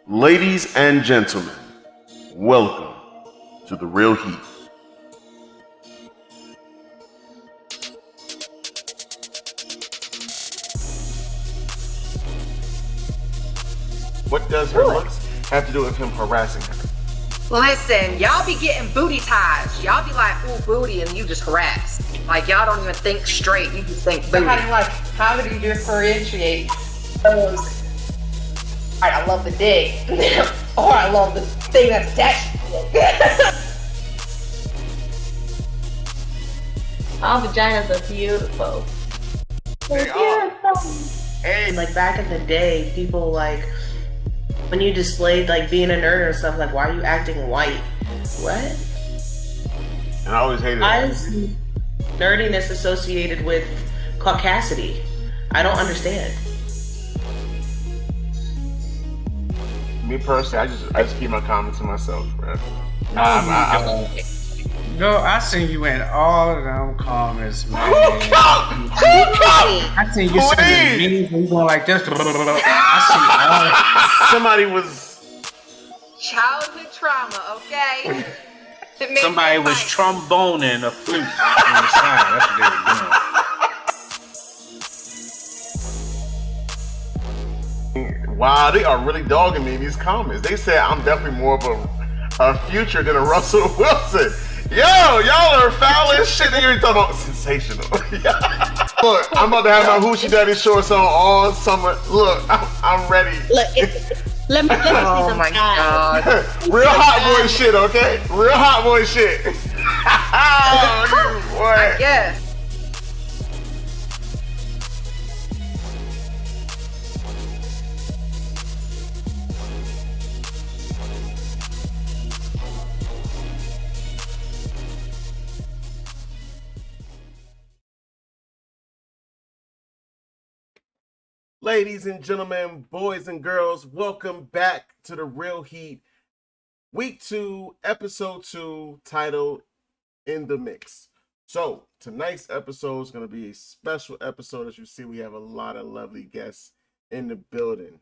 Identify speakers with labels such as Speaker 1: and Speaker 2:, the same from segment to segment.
Speaker 1: Ladies and gentlemen, welcome to the Real Heat. What does her looks have to do with him harassing her?
Speaker 2: Listen, y'all be getting booty ties. Y'all be like, ooh, booty, and you just harass. Like, y'all don't even think straight. You just think booty.
Speaker 3: How do you differentiate those? All right, I love the dick, or I love the thing that's attached to it.
Speaker 4: All vaginas are beautiful.
Speaker 1: They are.
Speaker 5: And like back in the day, people like when you displayed like being a nerd or stuff, like why are you acting white? What?
Speaker 1: And I always hated
Speaker 5: Why
Speaker 1: that.
Speaker 5: is nerdiness associated with caucasity? I don't understand.
Speaker 1: Me personally, I just keep my comments to myself, bro.
Speaker 6: Girl, I seen you in all of them comments, man.
Speaker 1: Who come?
Speaker 6: I seen you sending memes and you going like this. I
Speaker 1: Somebody was.
Speaker 2: Childhood trauma, okay?
Speaker 6: see somebody was tromboning a flute on the side. That's what they were doing.
Speaker 1: Wow, they are really dogging me in these comments. They said I'm definitely more of a future than a Russell Wilson. Yo, y'all are foul as shit. They already talking about sensational. Look, I'm about to have my Hoochie Daddy shorts on all summer. Look, I'm ready.
Speaker 4: Look, let me see
Speaker 2: Oh
Speaker 4: some
Speaker 2: my
Speaker 4: eyes.
Speaker 2: god.
Speaker 1: Real hot boy shit, okay? Real hot boy shit. Oh, you boy.
Speaker 2: I guess.
Speaker 1: Ladies and gentlemen, boys and girls, welcome back to the Real Heat. Week 2, episode 2, titled In the Mix. So, tonight's episode is going to be a special episode. As you see, we have a lot of lovely guests in the building.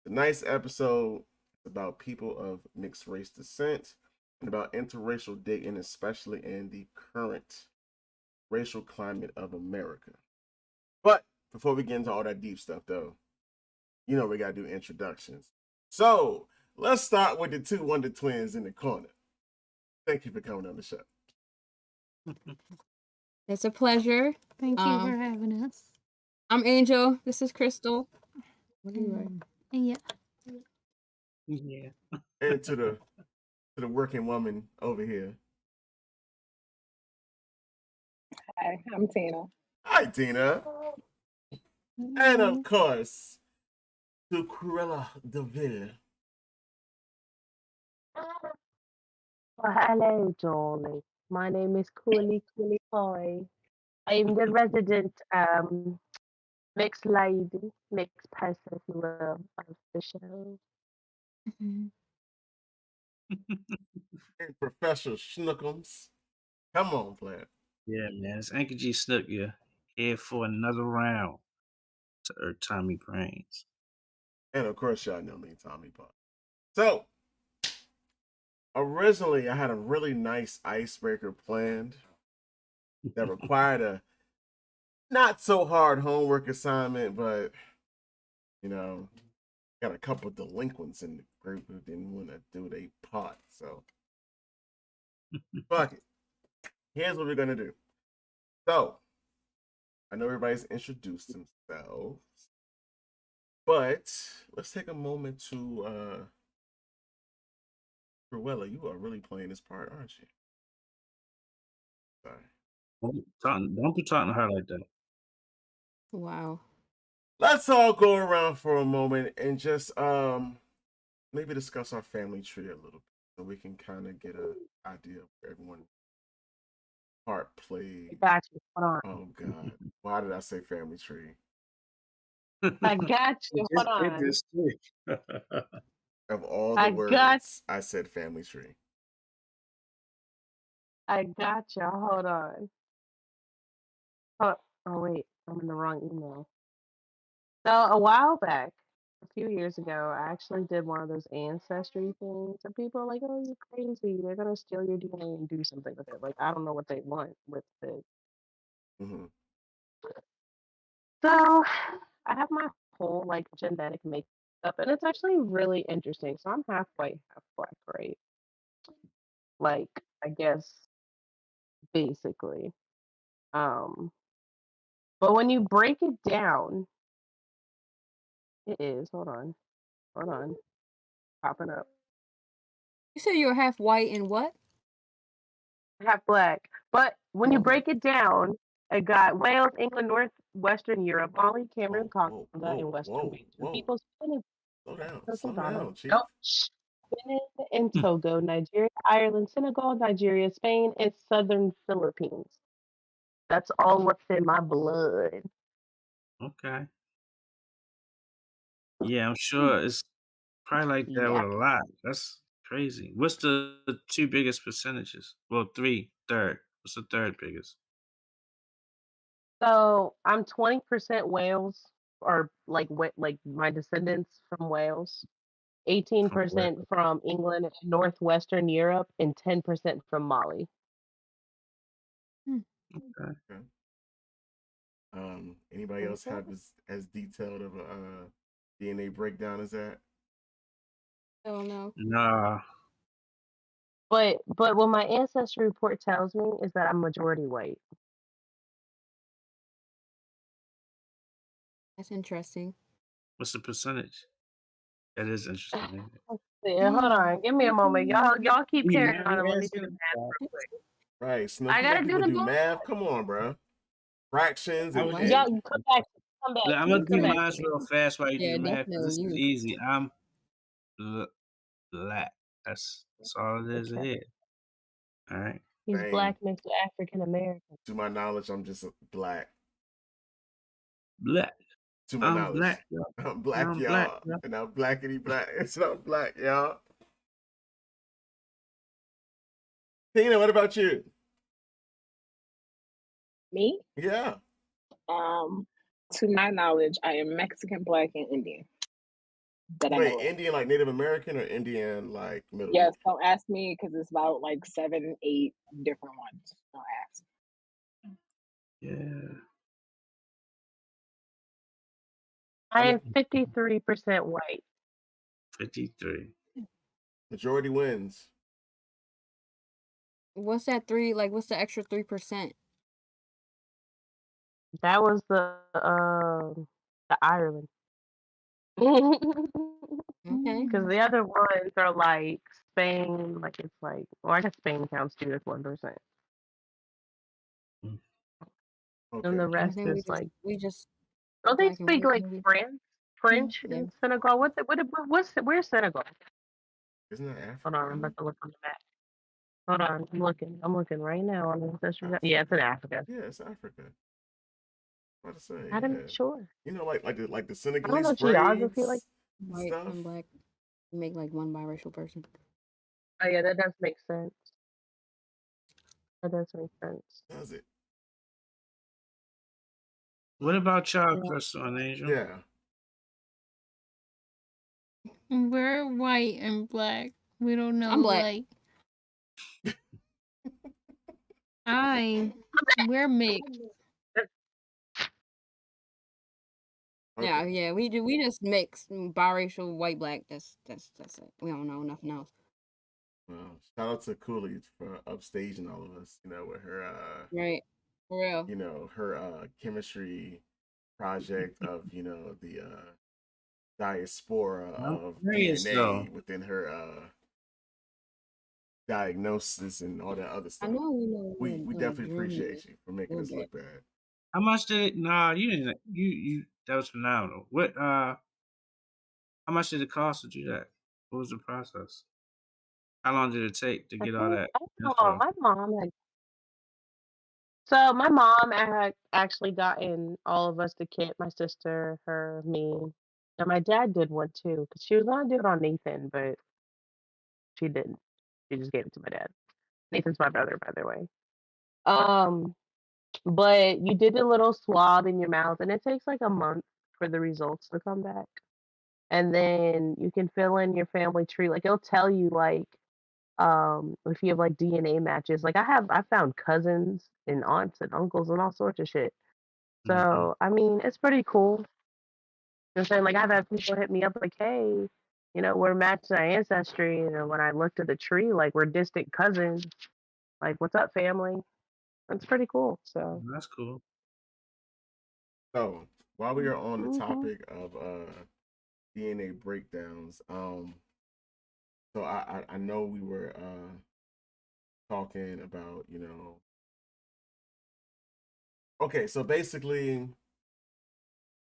Speaker 1: Tonight's episode is about people of mixed race descent and about interracial dating, especially in the current racial climate of America. But before we get into all that deep stuff, though, you know we got to do introductions. So, let's start with the two Wonder Twins in the corner. Thank you for coming on the show.
Speaker 7: It's a pleasure.
Speaker 8: Thank you for having us.
Speaker 7: I'm Angel. This is Crystal. What are you writing?
Speaker 8: And
Speaker 6: Yeah.
Speaker 1: And to the working woman over here.
Speaker 3: Hi, I'm Tina.
Speaker 1: Hi, Tina. And of course, to Cruella DeVille.
Speaker 4: Well, hello, Dolly. My name is Cooley Pie. I'm the resident mixed lady, mixed person, if you will, of the show.
Speaker 1: And Professor Schnookums. Come on, player.
Speaker 6: Yeah, man. It's Anchor G Snook, yeah. Here for another round to Earth Tommy Brains.
Speaker 1: And of course, y'all know me, Tommy Pop. So, originally, I had a really nice icebreaker planned that required a not so hard homework assignment, but you know, got a couple delinquents in the group who didn't want to do their part. So, fuck it. Here's what we're gonna do. So, I know everybody's introduced themselves, but let's take a moment to Cruella, you are really playing this part, aren't you? Sorry.
Speaker 6: Don't be talking to her like that.
Speaker 7: Wow.
Speaker 1: Let's all go around for a moment and just maybe discuss our family tree a little bit so we can kind of get an idea of where everyone part played.
Speaker 4: Got you. Hold on.
Speaker 1: Oh god. Why did I say family tree?
Speaker 4: I got you. Hold
Speaker 6: It
Speaker 4: on.
Speaker 6: just stick.
Speaker 1: Of all the
Speaker 4: I
Speaker 1: words,
Speaker 4: got-
Speaker 1: I said family tree.
Speaker 4: I got you. Hold on. Oh wait, I'm in the wrong email. So a while back, a few years ago, I actually did one of those ancestry things, and people are like, "Oh, you're crazy. They're gonna steal your DNA and do something with it." Like, I don't know what they want with it.
Speaker 1: Hmm.
Speaker 4: So, I have my whole like genetic makeup, and it's actually really interesting. So I'm half white, half black, right? Like, I guess basically. Um, but when you break it down, it is. Hold on, popping up.
Speaker 7: You said you were half white and what?
Speaker 4: Half black. But when you
Speaker 7: Okay.
Speaker 4: break it down, it got Wales, England, Northwestern Europe, Mali, Cameroon,
Speaker 1: Whoa,
Speaker 4: Congo,
Speaker 1: whoa,
Speaker 4: and
Speaker 1: whoa,
Speaker 4: Western
Speaker 1: whoa,
Speaker 4: Belize. And
Speaker 1: whoa.
Speaker 4: people spinning,
Speaker 1: Slow down,
Speaker 4: nope,
Speaker 1: Chief.
Speaker 4: shh. Benin and Togo, Nigeria, Ireland, Senegal, Nigeria, Spain, and southern Philippines. That's all what's in my blood.
Speaker 6: Okay. Yeah, I'm sure it's probably like that with
Speaker 4: Yeah.
Speaker 6: a lot. That's crazy. What's the two biggest percentages? Well, three, third. What's the third biggest?
Speaker 4: So I'm 20% Wales, or like my descendants from Wales.
Speaker 6: From where?
Speaker 4: 18% from England and Northwestern Europe, and 10% from Mali.
Speaker 7: Hmm.
Speaker 6: Okay.
Speaker 1: Okay. Anybody else have as detailed of a DNA breakdown as that?
Speaker 7: Oh no.
Speaker 6: Nah,
Speaker 4: But what my ancestry report tells me is that I'm majority white.
Speaker 7: That's interesting.
Speaker 6: what's the percentage? That is interesting, ain't it?
Speaker 4: Yeah, hold on, give me a moment, y'all keep
Speaker 6: You
Speaker 4: carrying
Speaker 6: mind
Speaker 4: on
Speaker 6: me
Speaker 4: and let me do the
Speaker 6: asking?
Speaker 4: math real quick.
Speaker 1: Right, Snook.
Speaker 4: I
Speaker 1: You let
Speaker 4: gotta do
Speaker 1: people
Speaker 4: the
Speaker 1: do
Speaker 4: math.
Speaker 1: math. Come on, bro. Fractions
Speaker 6: I
Speaker 1: and
Speaker 6: would
Speaker 7: What?
Speaker 6: just
Speaker 4: Y'all
Speaker 1: and
Speaker 4: come back,
Speaker 6: look, I'm gonna
Speaker 7: You
Speaker 6: do
Speaker 4: come
Speaker 7: said
Speaker 4: back
Speaker 6: mine
Speaker 4: to me.
Speaker 6: real fast while you do
Speaker 7: yeah,
Speaker 6: the math because
Speaker 7: definitely
Speaker 6: this is
Speaker 7: you.
Speaker 6: easy. I'm black. That's all it is
Speaker 4: Okay,
Speaker 6: here. All right.
Speaker 4: he's
Speaker 1: same.
Speaker 4: black mixed with African American.
Speaker 1: To my knowledge, I'm just black.
Speaker 6: Black.
Speaker 1: To my
Speaker 6: I'm
Speaker 1: knowledge,
Speaker 6: black, yo.
Speaker 1: I'm black,
Speaker 6: I'm black,
Speaker 1: y'all,
Speaker 6: yo.
Speaker 1: and I'm blackity black. It's not black, y'all. Tina, what about you?
Speaker 9: Me?
Speaker 1: Yeah.
Speaker 9: Um, to my knowledge, I am Mexican, Black, and Indian that I
Speaker 1: Wait,
Speaker 9: know of.
Speaker 1: Indian like Native American or Indian like Middle
Speaker 9: Yes,
Speaker 1: East?
Speaker 9: don't ask me because it's about like 7, 8 different ones. Don't ask.
Speaker 6: Yeah.
Speaker 1: How
Speaker 4: I
Speaker 1: many
Speaker 4: am 53% white.
Speaker 6: 53.
Speaker 1: majority wins?
Speaker 7: What's that three? Like, what's the extra 3%?
Speaker 4: That was the Ireland.
Speaker 7: Okay.
Speaker 4: Because the other ones are like Spain, like it's like, well, I guess Spain counts too as 1%,
Speaker 6: Mm.
Speaker 4: and the
Speaker 1: Okay.
Speaker 7: I
Speaker 4: rest
Speaker 7: think
Speaker 4: is like,
Speaker 7: we just
Speaker 4: don't they
Speaker 7: black and
Speaker 4: speak
Speaker 7: white
Speaker 4: like
Speaker 7: maybe.
Speaker 4: French
Speaker 7: Yeah.
Speaker 4: in Senegal? Where's Senegal?
Speaker 1: Isn't that
Speaker 4: Hold
Speaker 1: Africa?
Speaker 4: on, I'm about to look on the map. Hold on, I'm looking right now on the ancestry map. Yeah, it's in
Speaker 1: Africa.
Speaker 4: Africa.
Speaker 1: Yeah, it's Africa. About to say,
Speaker 4: I didn't
Speaker 1: yeah.
Speaker 4: sure.
Speaker 1: You know, like the
Speaker 4: I don't
Speaker 1: Senegalese
Speaker 4: know geography like.
Speaker 1: braids and
Speaker 7: White
Speaker 1: stuff.
Speaker 7: and black make like one biracial person.
Speaker 4: Oh yeah, that does make sense. That does make sense.
Speaker 1: Does it?
Speaker 6: What about y'all,
Speaker 7: Yeah.
Speaker 6: Crystal and Angel?
Speaker 1: Yeah.
Speaker 8: We're white and black. We don't know
Speaker 7: I'm black.
Speaker 8: like I we're mixed.
Speaker 7: Yeah,
Speaker 1: Okay.
Speaker 7: yeah, we do. We just mix biracial, white, black. That's it. We don't know nothing else.
Speaker 1: Well, shout out to Cooley for upstaging all of us. You know, with her
Speaker 7: Right. For real.
Speaker 1: you know, her chemistry project of, you know, the diaspora
Speaker 6: I'm
Speaker 1: of
Speaker 6: curious
Speaker 1: DNA
Speaker 6: though.
Speaker 1: within her diagnosis and all that other
Speaker 7: I
Speaker 1: stuff.
Speaker 7: know we know
Speaker 1: We definitely
Speaker 7: Germany
Speaker 1: appreciate you for
Speaker 7: a
Speaker 1: making
Speaker 7: little
Speaker 1: us
Speaker 7: bit.
Speaker 1: look bad.
Speaker 6: How much did it? Nah, you didn't. You. That was phenomenal. What? How much did it cost to do that? What was the process? How long did it take to
Speaker 4: I
Speaker 6: get all
Speaker 4: think
Speaker 6: that
Speaker 4: I don't know.
Speaker 6: info?
Speaker 4: My mom had actually gotten all of us the kit. My sister, her, me, and my dad did one too. Cause she was gonna do it on Nathan, but she didn't. She just gave it to my dad. Nathan's my brother, by the way. Um, but you did a little swab in your mouth, and it takes like a month for the results to come back. and then you can fill in your family tree. Like it'll tell you like if you have like DNA matches. Like I found cousins and aunts and uncles and all sorts of shit.
Speaker 6: Mm-hmm.
Speaker 4: So I mean, it's pretty cool. I'm saying like I've had people hit me up like, hey, we're matched in our ancestry, and when I looked at the tree, like we're distant cousins. Like, what's up, family? That's pretty cool. So,
Speaker 6: That's cool.
Speaker 1: So while we are on the
Speaker 4: mhm.
Speaker 1: topic of DNA breakdowns, so I know we were talking about, okay, so basically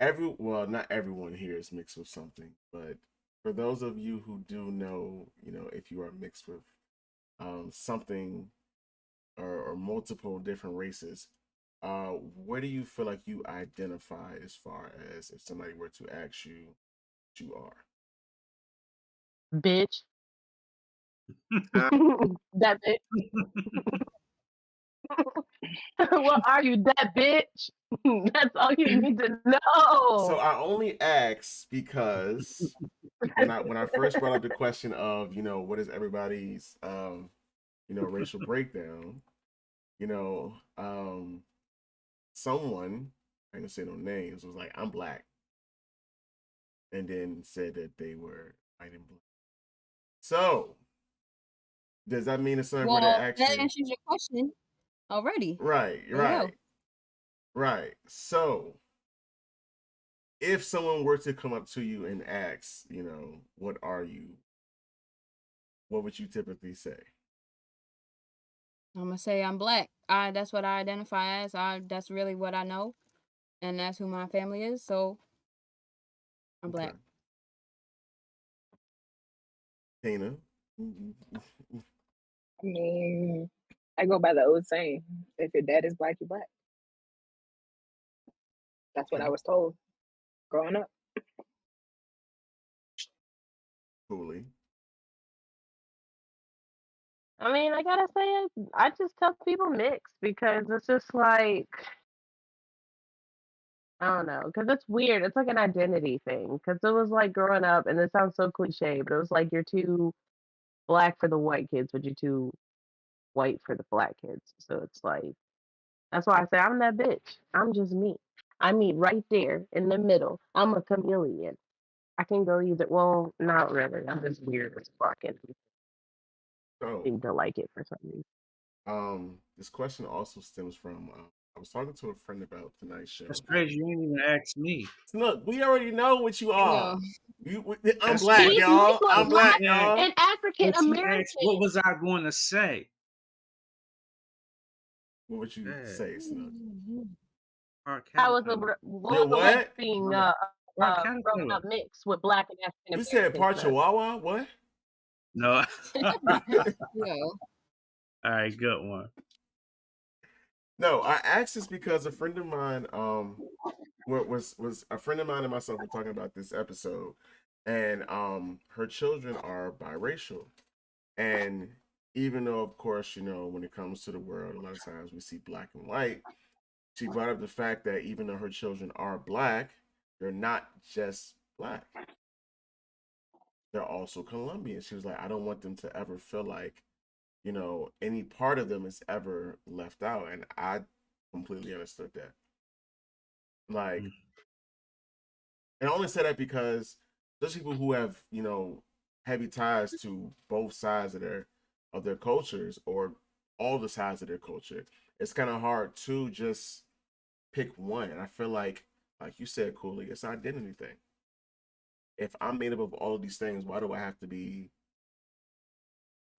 Speaker 1: not everyone here is mixed with something, but for those of you who do know, if you are mixed with something or multiple different races, where do you feel like you identify as far as if somebody were to ask you what you are?
Speaker 4: Bitch. That bitch. What are you, that bitch? That's all you need to
Speaker 1: So
Speaker 4: know.
Speaker 1: I only ask because when I first brought up the question of what is everybody's racial breakdown, you know someone, I ain't gonna say no names, was like, I'm black, and then said that they were white and black. So does that mean if somebody were to
Speaker 7: Well,
Speaker 1: ask
Speaker 7: that
Speaker 1: you?
Speaker 7: answers your question already.
Speaker 1: Right,
Speaker 7: There you go.
Speaker 1: right. So if someone were to come up to you and ask, what are you, what would you typically say?
Speaker 7: I'm gonna say I'm black. That's what I identify as. That's really what I know, and that's who my family is. So I'm
Speaker 1: Okay.
Speaker 7: black.
Speaker 1: Tina.
Speaker 9: I mean, I go by the old saying: if your dad is black, you're black. That's what I
Speaker 1: Okay.
Speaker 9: was told growing up.
Speaker 1: Coolly.
Speaker 4: I mean, I gotta say, I just tell people mix because it's just like, I don't know, because it's weird. It's like an identity thing. Because it was like growing up, and it sounds so cliche, but it was like you're too black for the white kids, but you're too white for the black kids. So it's like, that's why I say I'm that bitch. I'm just me. I meet right there in the middle. I'm a chameleon. I can go either. Well, not really. I'm just weird as fuck and
Speaker 1: So
Speaker 4: seem to like it for some reason.
Speaker 1: this question also stems from I was talking to a friend about tonight's
Speaker 6: That's
Speaker 1: show.
Speaker 6: crazy. You ain't even asked me.
Speaker 1: Look, we already know what you are.
Speaker 7: Yeah.
Speaker 1: I'm
Speaker 6: That's
Speaker 1: black,
Speaker 6: what.
Speaker 4: He's mixed
Speaker 1: y'all.
Speaker 4: with
Speaker 1: I'm
Speaker 6: But you
Speaker 1: black,
Speaker 4: black
Speaker 6: asked.
Speaker 1: y'all.
Speaker 4: and African
Speaker 6: But you asked. What
Speaker 4: American.
Speaker 6: was I going to say?
Speaker 1: What would you
Speaker 6: Yeah.
Speaker 1: say, Snook?
Speaker 6: Part
Speaker 4: I was
Speaker 6: caterpillar.
Speaker 4: what
Speaker 1: You're
Speaker 4: was the word
Speaker 1: what?
Speaker 4: being
Speaker 6: Part
Speaker 4: growing
Speaker 6: caterpillar.
Speaker 4: up mixed with black and
Speaker 1: You
Speaker 4: African
Speaker 1: said
Speaker 4: American
Speaker 1: part
Speaker 4: stuff.
Speaker 1: Chihuahua? What?
Speaker 6: No.
Speaker 7: Yeah.
Speaker 6: All right, good one.
Speaker 1: No, I asked this because a friend of mine, what was a friend of mine and myself were talking about this episode, and her children are biracial, and even though, of course, when it comes to the world, a lot of times we see black and white. She brought up the fact that even though her children are black, they're not just black. They're also Colombian. She was like, I don't want them to ever feel like, any part of them is ever left out. And I completely understood that. Like,
Speaker 6: Mm.
Speaker 1: and I only say that because there's people who have, heavy ties to both sides of their cultures or all the sides of their culture. It's kind of hard to just pick one. And I feel like you said, Cooley, it's an identity thing. If I'm made up of all of these things, why do I have to be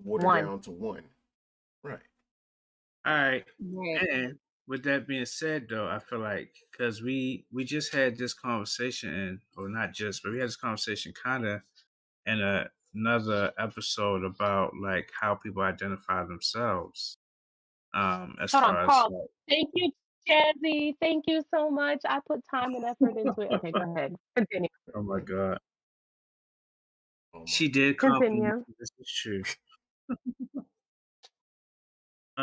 Speaker 1: watered
Speaker 4: One.
Speaker 1: down to one? Right.
Speaker 6: All right.
Speaker 7: Right.
Speaker 6: And with that being said, though, I feel like because we just had this conversation, or not just, but we had this conversation kind of in another episode about like how people identify themselves. As
Speaker 4: Hold on,
Speaker 6: far as
Speaker 4: pause.
Speaker 6: like,
Speaker 4: Thank you, Jazzy. Thank you so much. I put time and effort into it. Okay, go ahead. Continue.
Speaker 6: oh my god,
Speaker 1: Oh my
Speaker 6: she did compliment
Speaker 4: Continue.
Speaker 6: you. This is true.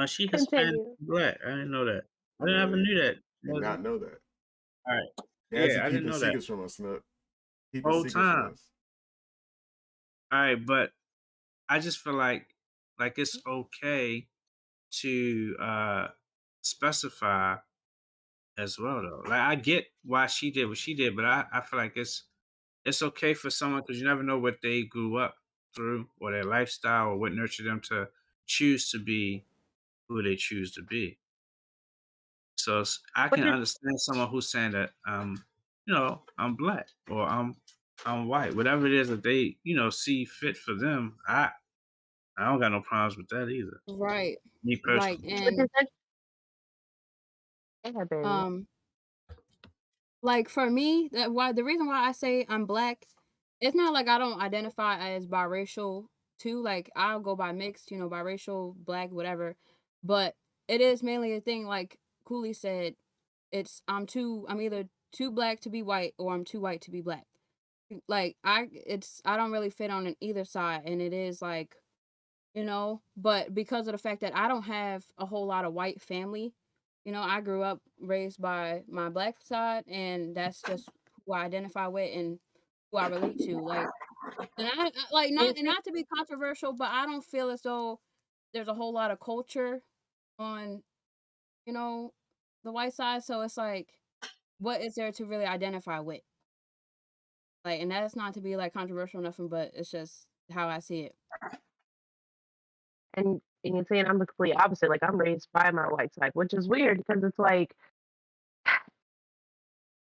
Speaker 6: She Hispanic
Speaker 4: Continue.
Speaker 6: black. I didn't know that. I
Speaker 1: I
Speaker 6: never
Speaker 1: really
Speaker 6: knew that.
Speaker 1: did not know that.
Speaker 6: All right.
Speaker 1: Jazzy
Speaker 6: Yeah, I didn't
Speaker 1: keeping
Speaker 6: know that.
Speaker 1: secrets from us, Snook. Keep your
Speaker 6: whole
Speaker 1: secrets from
Speaker 6: time.
Speaker 1: us.
Speaker 6: All right, but I just feel like it's okay to specify as well though. Like I get why she did what she did, but I feel like it's okay for someone because you never know what they grew up through or their lifestyle or what nurtured them to choose to be who they choose to be. So I
Speaker 4: But
Speaker 6: can
Speaker 4: you're
Speaker 6: understand someone who's saying that I'm black or I'm white, whatever it is that they see fit for them. I don't got no problems with that either.
Speaker 7: Right.
Speaker 6: Me
Speaker 7: Like,
Speaker 6: personally.
Speaker 4: but
Speaker 7: and
Speaker 4: you're such yeah, baby.
Speaker 7: um like for me, the reason why I say I'm black, it's not like I don't identify as biracial too. Like I'll go by mixed, biracial, black, whatever. But it is mainly a thing like Cooley said, I'm either too black to be white or I'm too white to be black. Like I don't really fit on either side, and it is like, but because of the fact that I don't have a whole lot of white family, I grew up raised by my black side, and that's just who I identify with and who I relate to. Like, and like
Speaker 4: And see,
Speaker 7: not to be controversial, but I don't feel as though there's a whole lot of culture on, you know, the white side. So it's like, what is there to really identify with? Like, and that's not to be like controversial or nothing, but it's just how I see it.
Speaker 4: and you're saying I'm the complete opposite. Like I'm raised by my white side, which is weird because it's like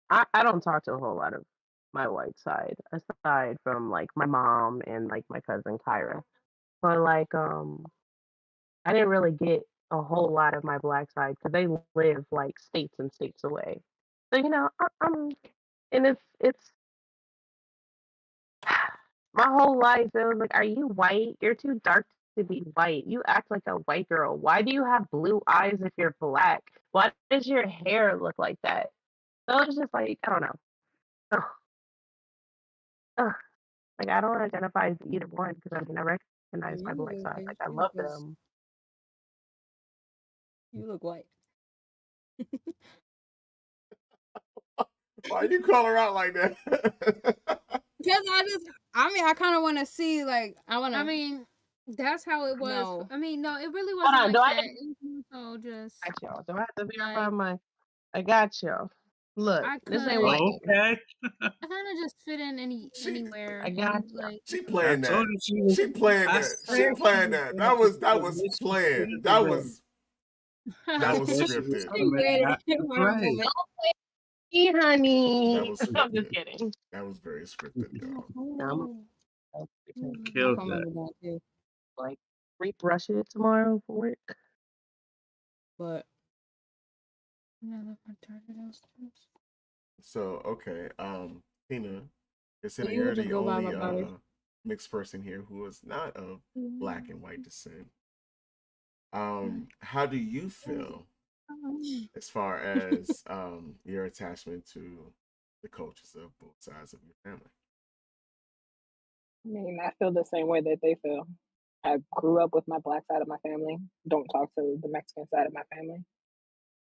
Speaker 4: I don't talk to a whole lot of my white side aside from like my mom and like my cousin Kyra. But like I didn't really get a whole lot of my black side because they live like states and states away. So I'm and it's my whole life it was like, are you white? You're too dark to be white. You act like a white girl. Why do you have blue eyes if you're black? Why does your hair look like that? So it's just like I don't know. Ugh, ugh. Like I don't identify as either one because I mean I recognize my
Speaker 7: You
Speaker 4: black
Speaker 7: do,
Speaker 4: side. Like
Speaker 7: 'cause
Speaker 4: I love them.
Speaker 7: you look white.
Speaker 1: Why you call her out like that?
Speaker 7: Because I kind of want to see, like, I want
Speaker 8: I
Speaker 7: to
Speaker 8: mean, that's how it was.
Speaker 7: know.
Speaker 8: I mean, no, it really
Speaker 4: Hold
Speaker 8: wasn't
Speaker 4: on, do
Speaker 8: like
Speaker 4: I
Speaker 8: that. It was more so just
Speaker 4: got y'all? Do I have to verify
Speaker 8: like
Speaker 4: my? I got y'all. Look,
Speaker 8: I
Speaker 4: this ain't
Speaker 8: could,
Speaker 6: Oh,
Speaker 4: white.
Speaker 6: okay.
Speaker 8: I kind of just fit in
Speaker 1: she
Speaker 8: anywhere,
Speaker 4: I got
Speaker 8: and
Speaker 4: y'all.
Speaker 8: like
Speaker 1: she
Speaker 6: I
Speaker 1: playing
Speaker 6: told
Speaker 1: that.
Speaker 6: you she was.
Speaker 1: She playing
Speaker 6: I
Speaker 1: that.
Speaker 6: said
Speaker 1: She
Speaker 6: she
Speaker 1: playing
Speaker 6: was
Speaker 1: that.
Speaker 6: going to
Speaker 1: That
Speaker 6: the
Speaker 1: was
Speaker 6: mission
Speaker 1: planned. That
Speaker 6: commitment.
Speaker 1: was
Speaker 6: I
Speaker 1: that was
Speaker 6: said she was
Speaker 1: scripted.
Speaker 7: She
Speaker 6: coming
Speaker 7: ready
Speaker 6: not to
Speaker 7: for a
Speaker 6: play.
Speaker 7: moment.
Speaker 4: Hey,
Speaker 1: That
Speaker 4: honey.
Speaker 1: was
Speaker 4: I'm just
Speaker 1: scripted.
Speaker 4: kidding.
Speaker 1: That was very scripted, y'all.
Speaker 4: I'm
Speaker 7: Oh,
Speaker 4: because
Speaker 7: I'll
Speaker 6: Killed
Speaker 7: come
Speaker 6: that.
Speaker 7: over that too.
Speaker 4: like rebrush it tomorrow for work.
Speaker 7: But
Speaker 8: now that my charger downstairs.
Speaker 1: So okay, Tina, consider
Speaker 7: you
Speaker 1: you're
Speaker 7: would just
Speaker 1: the
Speaker 7: go by
Speaker 1: only
Speaker 7: my brother.
Speaker 1: mixed person here who is not of black and white descent.
Speaker 8: Mm.
Speaker 1: How do you feel as far as your attachment to the cultures of both sides of your family?
Speaker 9: I mean, I feel the same way that they feel. I grew up with my black side of my family. Don't talk to the Mexican side of my family.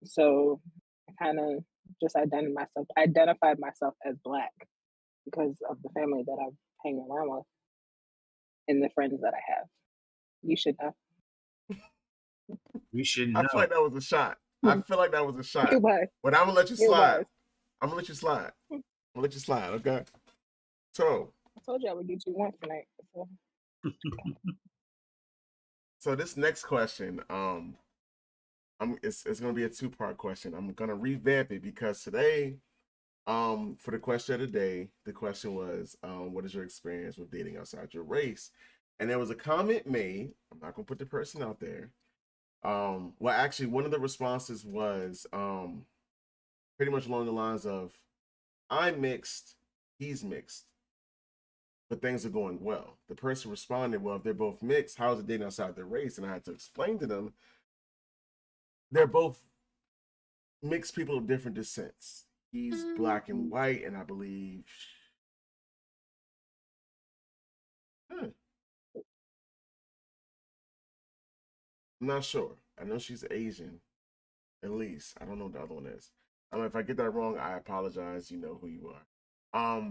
Speaker 9: So I kind of just identified myself as black because of the family that I've hang around with and the friends that I have. You should know.
Speaker 6: You should
Speaker 1: I feel
Speaker 6: know.
Speaker 1: like that was a shot. I feel like that was a
Speaker 9: It
Speaker 1: shot.
Speaker 9: was.
Speaker 1: But I'm gonna let you
Speaker 9: It
Speaker 1: slide.
Speaker 9: was.
Speaker 1: I'm gonna let you slide. I'm gonna let you slide. Okay. So,
Speaker 9: I told you I would get you one tonight. So.
Speaker 1: so this next question, it's gonna be a two-part question. I'm gonna revamp it because today, for the question of the day, the question was, what is your experience with dating outside your race? And there was a comment made. I'm not gonna put the person out there. Well, actually, one of the responses was, pretty much along the lines of, I'm mixed, he's mixed, but things are going well. The person responded, well, if they're both mixed, how is it dating outside their race? And I had to explain to them, they're both mixed people of different descents. He's black and white, and I believe, I'm not sure. I know she's Asian, at least. I don't know what the other one is. If I get that wrong, I apologize. You know who you are.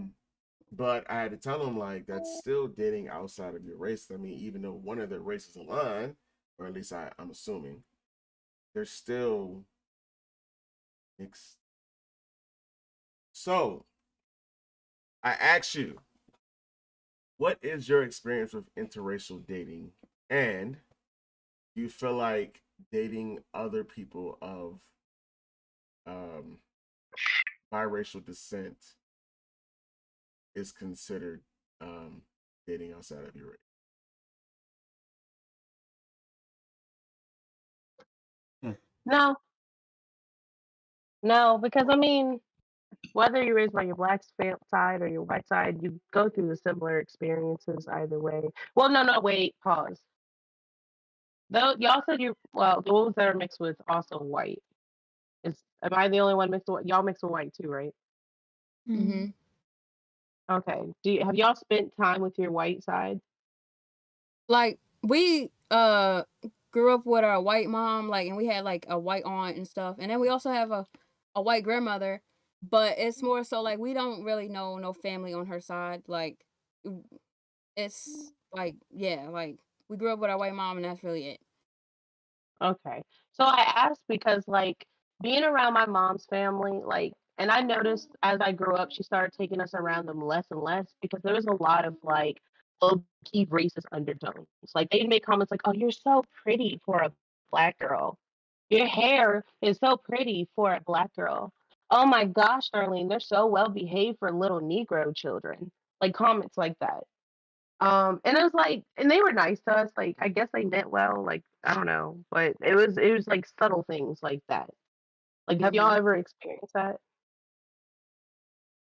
Speaker 1: But I had to tell them like that's still dating outside of your race. I mean, even though one of their races align, or at least I'm assuming, they're still mixed. So I ask you, what is your experience with interracial dating? And do you feel like dating other people of um, biracial descent is considered dating outside of your race?
Speaker 4: No, no, because I mean, whether you're raised by your black side or your white side, you go through the similar experiences either way. Well, no, no, wait, pause. Though y'all said you well, the ones that are mixed with also white. Is am I the only one mixed with y'all mixed with white too, right?
Speaker 8: Mm.
Speaker 7: Mm-hmm.
Speaker 4: Okay. Have y'all spent time with your white side?
Speaker 7: Like we grew up with our white mom, like, and we had like a white aunt and stuff, and then we also have a white grandmother. But it's more so like we don't really know no family on her side. Like it's like yeah, like we grew up with our white mom, and that's really it.
Speaker 4: Okay. So I asked because like being around my mom's family, like and I noticed as I grew up, she started taking us around them less and less because there was a lot of like low key racist undertones. Like they'd make comments like, "Oh, you're so pretty for a black girl. Your hair is so pretty for a black girl. Oh my gosh, Darlene, they're so well behaved for little Negro children." Like comments like that. And it was like, and they were nice to us. Like, I guess they meant well. Like, I don't know, but it was like subtle things like that. Like, have y'all
Speaker 7: Mm-hmm.
Speaker 4: ever experienced that?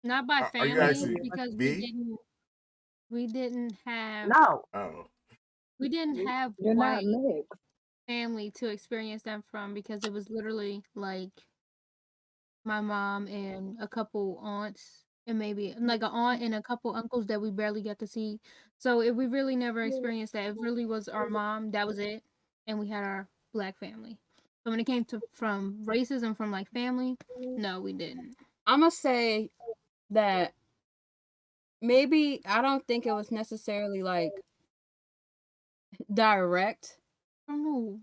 Speaker 8: Not by
Speaker 1: Are you
Speaker 4: Like,
Speaker 8: family
Speaker 1: actually
Speaker 8: because
Speaker 1: V?
Speaker 8: we didn't have
Speaker 4: no.
Speaker 1: Oh,
Speaker 8: we didn't have
Speaker 9: You're not
Speaker 8: white
Speaker 9: mixed.
Speaker 8: family to experience that from because it was literally like my mom and a couple aunts and maybe like an aunt and a couple uncles that we barely got to see. So if we really never experienced that, it really was our mom, that was it. And we had our black family. So when it came to from racism from like family, no, we didn't.
Speaker 7: I'm gonna say that maybe I don't think it was necessarily like direct.
Speaker 8: From who?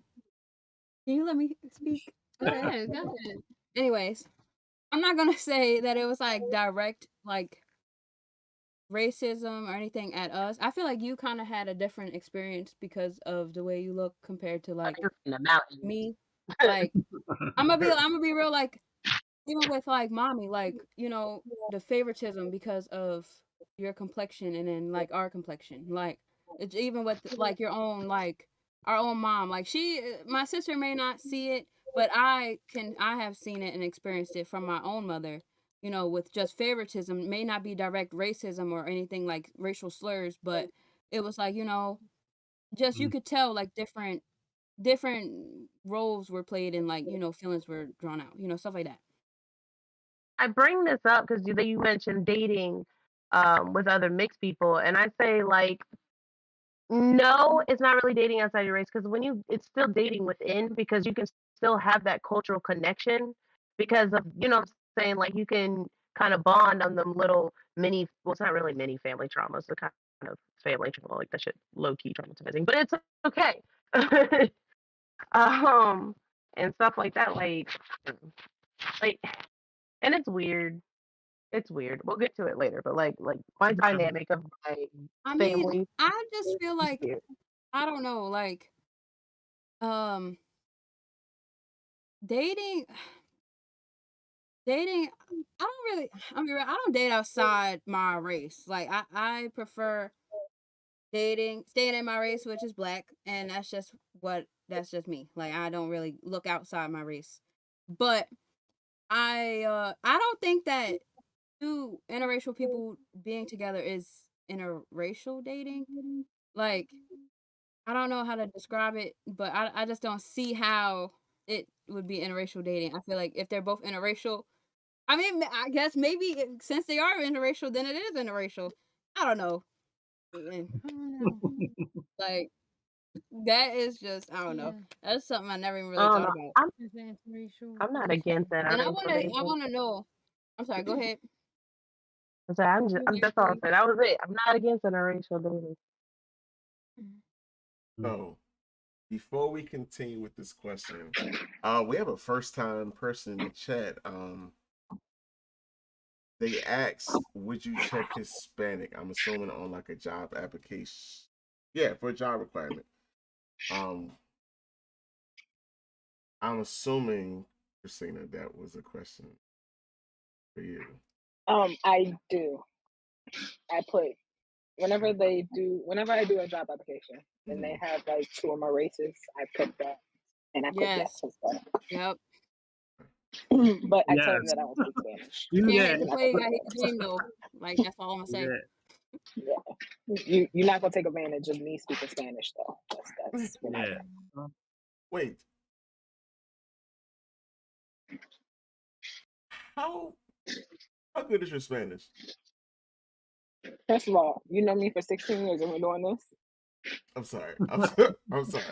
Speaker 7: Can you let me speak?
Speaker 8: Go
Speaker 7: Okay.
Speaker 8: ahead, go ahead.
Speaker 7: Anyways, I'm not gonna say that it was like direct like racism or anything at us. I feel like you kind of had a different experience because of the way you look compared to like
Speaker 4: You're in the mountains.
Speaker 7: me. Like I'm gonna be real. Like even with like mommy, like the favoritism because of your complexion and then like our complexion. Like it's even with like your own like our own mom. Like my sister may not see it, but I have seen it and experienced it from my own mother. With just favoritism, may not be direct racism or anything like racial slurs, but it was like just you could tell like different roles were played and like feelings were drawn out, stuff like that.
Speaker 4: I bring this up because you mentioned dating with other mixed people, and I say like no, it's not really dating outside your race because it's still dating within because you can still have that cultural connection because of what I'm saying, like you can kind of bond on them little mini. Well, it's not really mini family traumas, the kind of family trauma like that shit low key traumatizing, but it's okay. um, and stuff like that, like, and it's weird. It's weird. We'll get to it later, but like my dynamic of my
Speaker 7: I mean,
Speaker 4: family
Speaker 7: I just feel
Speaker 4: is
Speaker 7: like
Speaker 4: weird.
Speaker 7: I don't know, like um dating dating I don't really I mean I don't date outside my race. Like I prefer staying in my race, which is black, and that's just me. Like I don't really look outside my race. But I don't think that two interracial people being together is interracial dating. Like I don't know how to describe it, but I just don't see how it would be interracial dating. I feel like if they're both interracial, I mean, I guess maybe since they are interracial, then it is interracial. I don't know.
Speaker 8: I don't know.
Speaker 7: Like that is just I don't know.
Speaker 8: Yeah,
Speaker 7: That's something I never even really
Speaker 4: Oh
Speaker 7: thought
Speaker 4: no,
Speaker 7: about.
Speaker 8: it's an interracial
Speaker 4: I'm not against
Speaker 8: relationship.
Speaker 4: that.
Speaker 7: And
Speaker 4: I'm for dating.
Speaker 7: I wanna know. I'm sorry. Go ahead.
Speaker 4: So I'm just all
Speaker 7: Exactly.
Speaker 4: saying that was it. I'm not against interracial dating.
Speaker 1: So before we continue with this question, we have a first time person in the chat. They asked, would you check Hispanic? I'm assuming on like a job application. Yeah, for a job requirement. Um, I'm assuming, Christina, that was a question for you.
Speaker 9: I do. I put whenever I do a job application and they have like two or more races, I put that and I put yes
Speaker 7: Yes.
Speaker 9: as well.
Speaker 7: Yep.
Speaker 9: But I tell them
Speaker 6: Yes.
Speaker 9: that I don't speak Spanish.
Speaker 6: Do
Speaker 7: Can't
Speaker 6: that.
Speaker 7: hate the play, I hate the game though. Like that's all I'm gonna say.
Speaker 6: Yeah.
Speaker 9: Yeah. You're not gonna take advantage of me speaking Spanish though. That's we're not
Speaker 6: Yeah.
Speaker 9: doing.
Speaker 1: Wait, how how good is your Spanish?
Speaker 9: First of all, you know me for 16 years and we're doing this.
Speaker 1: I'm sorry. I'm sorry.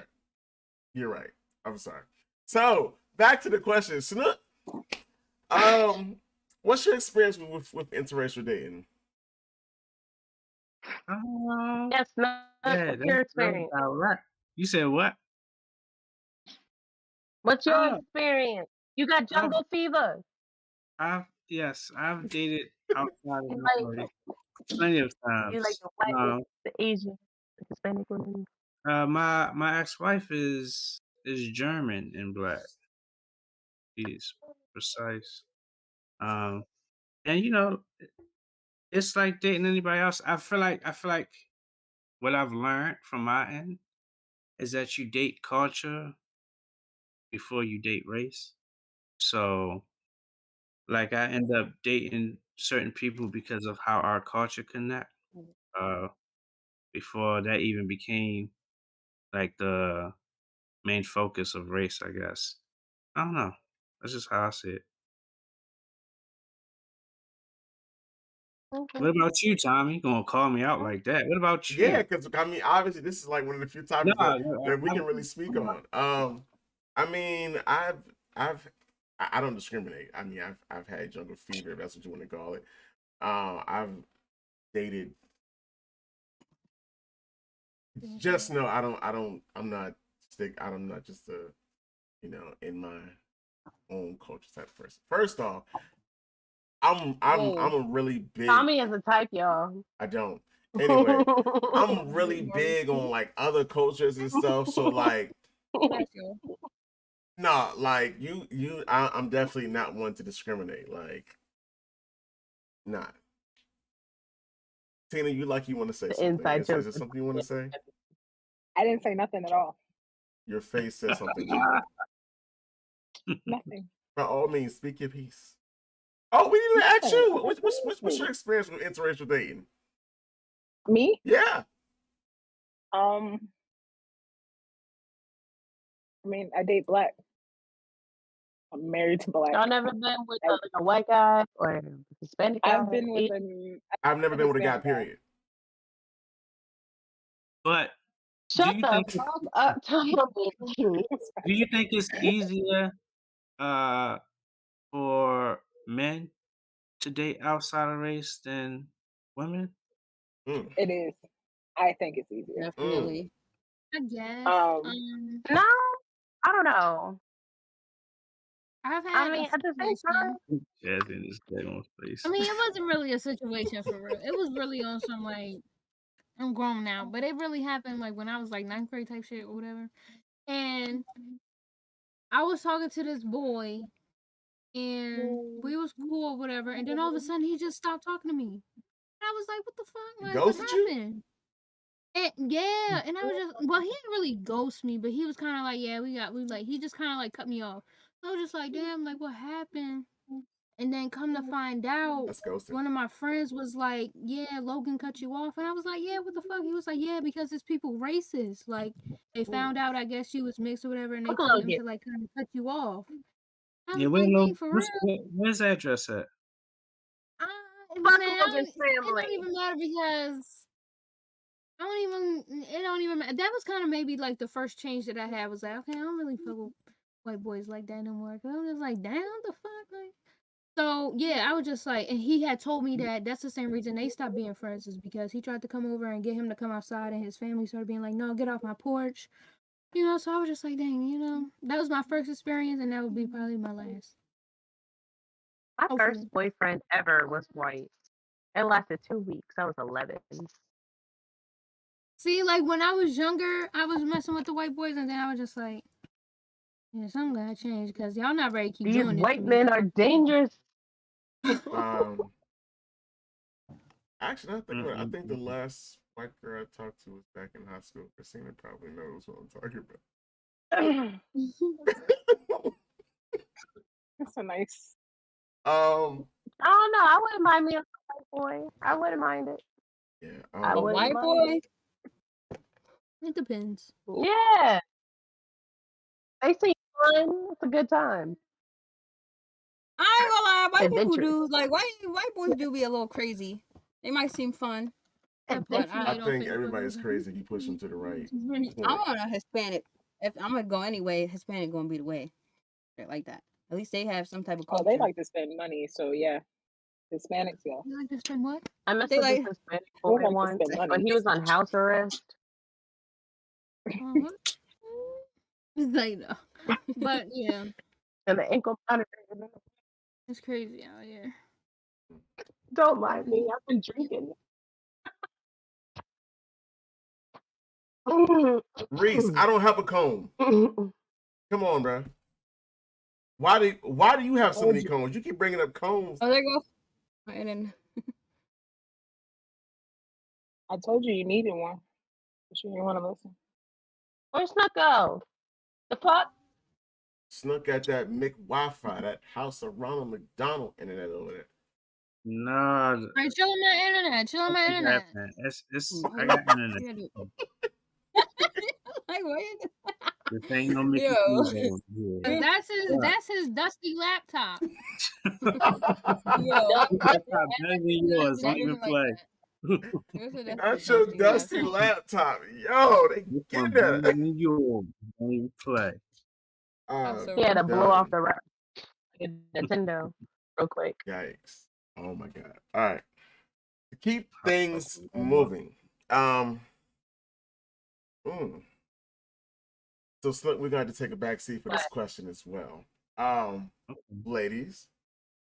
Speaker 1: You're right. I'm sorry. So back to the question, Snook. What's your experience with interracial dating?
Speaker 4: Yes, no,
Speaker 6: Yeah,
Speaker 4: what's your
Speaker 6: that was
Speaker 4: experience?
Speaker 6: all right. You said what?
Speaker 4: What's your
Speaker 6: Oh,
Speaker 4: experience? You got
Speaker 6: I've,
Speaker 4: jungle fever.
Speaker 6: yes, I've dated outside of
Speaker 4: You
Speaker 6: minority plenty of
Speaker 4: like
Speaker 6: times.
Speaker 4: the white women, the Asian, the Hispanic women.
Speaker 6: My ex-wife is German and black. She's precise. Um, and it's like dating anybody else. I feel like what I've learned from my end is that you date culture before you date race. So, like, I end up dating certain people because of how our culture connect. Uh, before that even became like the main focus of race, I guess. I don't know. That's just how I see it.
Speaker 4: Okay.
Speaker 6: What about you, Tommy? You gonna call me out like that? What about
Speaker 1: Yeah,
Speaker 6: you?
Speaker 1: because I mean, obviously, this is like one of the few
Speaker 6: No,
Speaker 1: topics
Speaker 6: no,
Speaker 1: that we can really speak on. I mean, I've I don't discriminate. I mean, I've had jungle fever, if that's what you want to call it. I've dated. Just no, I'm not I'm not just a in my own culture type of person. First off, I'm
Speaker 7: Whoa.
Speaker 1: a really big.
Speaker 4: Tommy is a type, y'all.
Speaker 1: I don't. Anyway, I'm really big on like other cultures and stuff. So like,
Speaker 7: Bless you.
Speaker 1: nah, like I'm definitely not one to discriminate. Like, not. Tina, you want to say
Speaker 4: The
Speaker 1: something?
Speaker 4: inside
Speaker 1: Is there
Speaker 4: joke.
Speaker 1: something you want to say?
Speaker 9: I didn't say nothing at all.
Speaker 1: Your face says something, Tina.
Speaker 9: Nothing.
Speaker 1: By all means, speak your piece. Oh, we didn't ask you. What's your experience with interracial dating?
Speaker 9: Me?
Speaker 1: Yeah.
Speaker 9: I mean, I date black. I'm married to black.
Speaker 4: Y'all never been with a white guy or a Hispanic guy?
Speaker 9: I've been with
Speaker 4: Asian?
Speaker 1: I've never been with a guy,
Speaker 9: Hispanic guy.
Speaker 1: period.
Speaker 6: but do
Speaker 4: Shut
Speaker 6: you
Speaker 4: the
Speaker 6: think
Speaker 4: fuck up, Tommy.
Speaker 6: do you think it's easier uh for men to date outside of race than women?
Speaker 1: Mm,
Speaker 9: It is. I think it's easier.
Speaker 1: mm.
Speaker 7: Definitely.
Speaker 8: I guess.
Speaker 9: Um,
Speaker 4: No, I don't know.
Speaker 8: I've
Speaker 4: I
Speaker 8: had a
Speaker 4: mean, at the same
Speaker 8: situation.
Speaker 4: time,
Speaker 6: Jazz in his dead on
Speaker 8: I
Speaker 6: face.
Speaker 8: mean, it wasn't really a situation for real. It was really on some like I'm grown now, but it really happened like when I was like ninth grade type shit or whatever. And I was talking to this boy, and we was cool or whatever. And then all of a sudden, he just stopped talking to me. And I was like, "What the fuck?
Speaker 1: He
Speaker 8: Like, what
Speaker 1: ghosted you?
Speaker 8: happened?" And yeah, and I was just well, he didn't really ghost me, but he was kind of like, "Yeah, we like." He just kind of like cut me off. I was just like, "Damn, like what happened?" And then come to find out,
Speaker 1: That's ghosting.
Speaker 8: one of my friends was like, "Yeah, Logan cut you off," and I was like, "Yeah, what the fuck?" He was like, "Yeah, because it's people racist. Like they found out, I guess you was mixed or whatever, and they
Speaker 4: fuck
Speaker 8: told him
Speaker 4: Logan.
Speaker 8: to like kind of cut you off." I
Speaker 6: Yeah,
Speaker 8: was like, "Wait, for real?"
Speaker 6: where's the address at?
Speaker 8: Uh,
Speaker 4: Fuck
Speaker 8: man,
Speaker 4: Logan's
Speaker 8: it don't
Speaker 4: family.
Speaker 8: even matter because I don't even. It don't even matter. That was kind of maybe like the first change that I had was like, okay, I don't really fuck with white boys like that no more. Cause I'm just like, damn, the fuck, like. So yeah, I was just like, and he had told me that that's the same reason they stopped being friends is because he tried to come over and get him to come outside, and his family started being like, "No, get off my porch," you know. So I was just like, dang, you know, that was my first experience, and that would be probably my last.
Speaker 4: My first
Speaker 8: Hopefully.
Speaker 4: boyfriend ever was white. It lasted 2 weeks. I was 11.
Speaker 8: See, like when I was younger, I was messing with the white boys, and then I was just like, yeah, something gotta change because y'all not ready to keep
Speaker 4: These
Speaker 8: doing this to
Speaker 4: white
Speaker 8: me.
Speaker 4: men are dangerous.
Speaker 1: Um, actually, I think the
Speaker 6: Mm-mm-mm.
Speaker 1: last white girl I talked to was back in high school. Christina probably knows what I'm talking about.
Speaker 9: That's a nice.
Speaker 1: um,
Speaker 4: I don't know. I wouldn't mind me a white boy. I wouldn't mind it.
Speaker 1: yeah.
Speaker 4: I
Speaker 7: A
Speaker 4: wouldn't
Speaker 7: white
Speaker 4: mind
Speaker 7: boy?
Speaker 8: It depends.
Speaker 4: it. Yeah. They seem fun. It's a good time.
Speaker 7: I ain't gonna lie, white people
Speaker 4: Adventurous.
Speaker 7: do like white boys do be a little crazy. They might seem fun,
Speaker 8: That
Speaker 7: but
Speaker 8: pussy
Speaker 1: I
Speaker 8: made off
Speaker 1: think
Speaker 8: in the
Speaker 1: everybody's
Speaker 8: road.
Speaker 1: crazy if you push them to the right
Speaker 7: I
Speaker 1: point.
Speaker 7: want a Hispanic. If I'm gonna go anyway, Hispanic gonna be the way. Shit like that. At least they have some type of
Speaker 9: Oh, they
Speaker 7: culture.
Speaker 9: like to spend money, so yeah, Hispanics, yeah,
Speaker 8: You like to spend what?
Speaker 4: I messed
Speaker 7: They
Speaker 4: with this
Speaker 7: like
Speaker 4: Hispanic
Speaker 9: they
Speaker 4: boy
Speaker 9: like to
Speaker 4: once,
Speaker 9: spend
Speaker 4: but
Speaker 9: money.
Speaker 4: he was on house arrest.
Speaker 8: What? It's like no. But yeah,
Speaker 4: And the ankle monitor.
Speaker 8: it's crazy out here.
Speaker 4: Don't mind me. I've been drinking.
Speaker 1: Reese, I don't have a comb. Come on, bro. Why do you have so
Speaker 9: Told
Speaker 1: many
Speaker 9: you,
Speaker 1: combs? You keep bringing up combs.
Speaker 7: oh there you go. And then
Speaker 9: I told you you needed one, but you didn't want to listen.
Speaker 4: Where's Snucko? The fuck?
Speaker 1: Snuck at that Mick Wi-Fi, that house of Ronald McDonald internet over there.
Speaker 6: Nah,
Speaker 8: All right, chill on my internet. Chill on my
Speaker 6: I got
Speaker 8: internet.
Speaker 6: man. It's
Speaker 7: like
Speaker 6: I got internet.
Speaker 7: what?
Speaker 6: This ain't no Mickey
Speaker 7: Yo.
Speaker 6: Mouse over here. What?
Speaker 8: That's his dusty laptop.
Speaker 7: Yo.
Speaker 6: His laptop better than yours.
Speaker 7: Not
Speaker 6: Don't even
Speaker 7: even like
Speaker 6: play.
Speaker 7: that. There's a
Speaker 1: That's your
Speaker 7: dusty
Speaker 1: dusty
Speaker 7: laptop.
Speaker 1: laptop. Yo, they
Speaker 6: This
Speaker 1: get
Speaker 6: one better
Speaker 1: that.
Speaker 6: than yours. Don't even play.
Speaker 7: I'm so
Speaker 4: He had to blow off
Speaker 1: Done.
Speaker 4: the Nintendo real quick.
Speaker 1: Yikes. Oh my god. All right. To keep
Speaker 6: Hot
Speaker 1: things
Speaker 6: dog.
Speaker 1: moving. Mm. So Snuck, we got to take a back seat for this question as well. Ladies,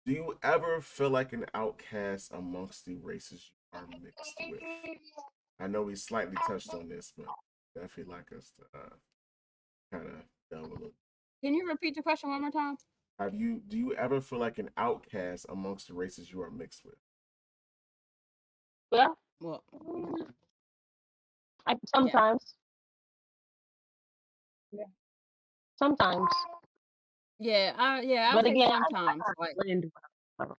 Speaker 1: do you ever feel like an outcast amongst the races you are mixed with? I know we slightly touched on this, but definitely like us to kind of delve a little.
Speaker 7: Can you repeat the question one more time?
Speaker 1: Do you ever feel like an outcast amongst the races you are mixed with?
Speaker 4: Yeah,
Speaker 7: Well, yeah.
Speaker 4: sometimes.
Speaker 9: Yeah.
Speaker 4: Sometimes.
Speaker 7: Yeah, I would
Speaker 4: But
Speaker 7: say
Speaker 4: again, I
Speaker 7: sometimes.
Speaker 4: kind of
Speaker 7: Like
Speaker 4: blend well.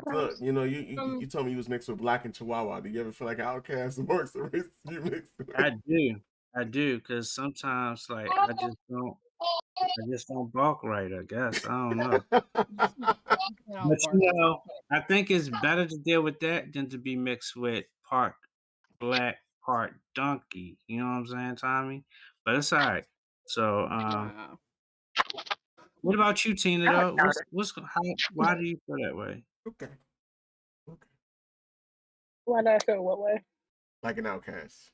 Speaker 1: Look,
Speaker 4: Sometimes.
Speaker 1: you know, you told me you was mixed with black and Chihuahua. Do you ever feel like an outcast amongst the races you mixed with?
Speaker 6: I do, because sometimes like I just don't bark right. I guess I don't know, but I think it's better to deal with that than to be mixed with part black, part donkey. You know what I'm saying, Tommy? But it's all right. So,
Speaker 7: wow.
Speaker 6: what about you, Tina?
Speaker 4: I heard
Speaker 6: Though,
Speaker 4: Carter.
Speaker 6: why do you feel that way?
Speaker 1: Okay. Okay.
Speaker 9: Why did I feel what way?
Speaker 1: Like an outcast.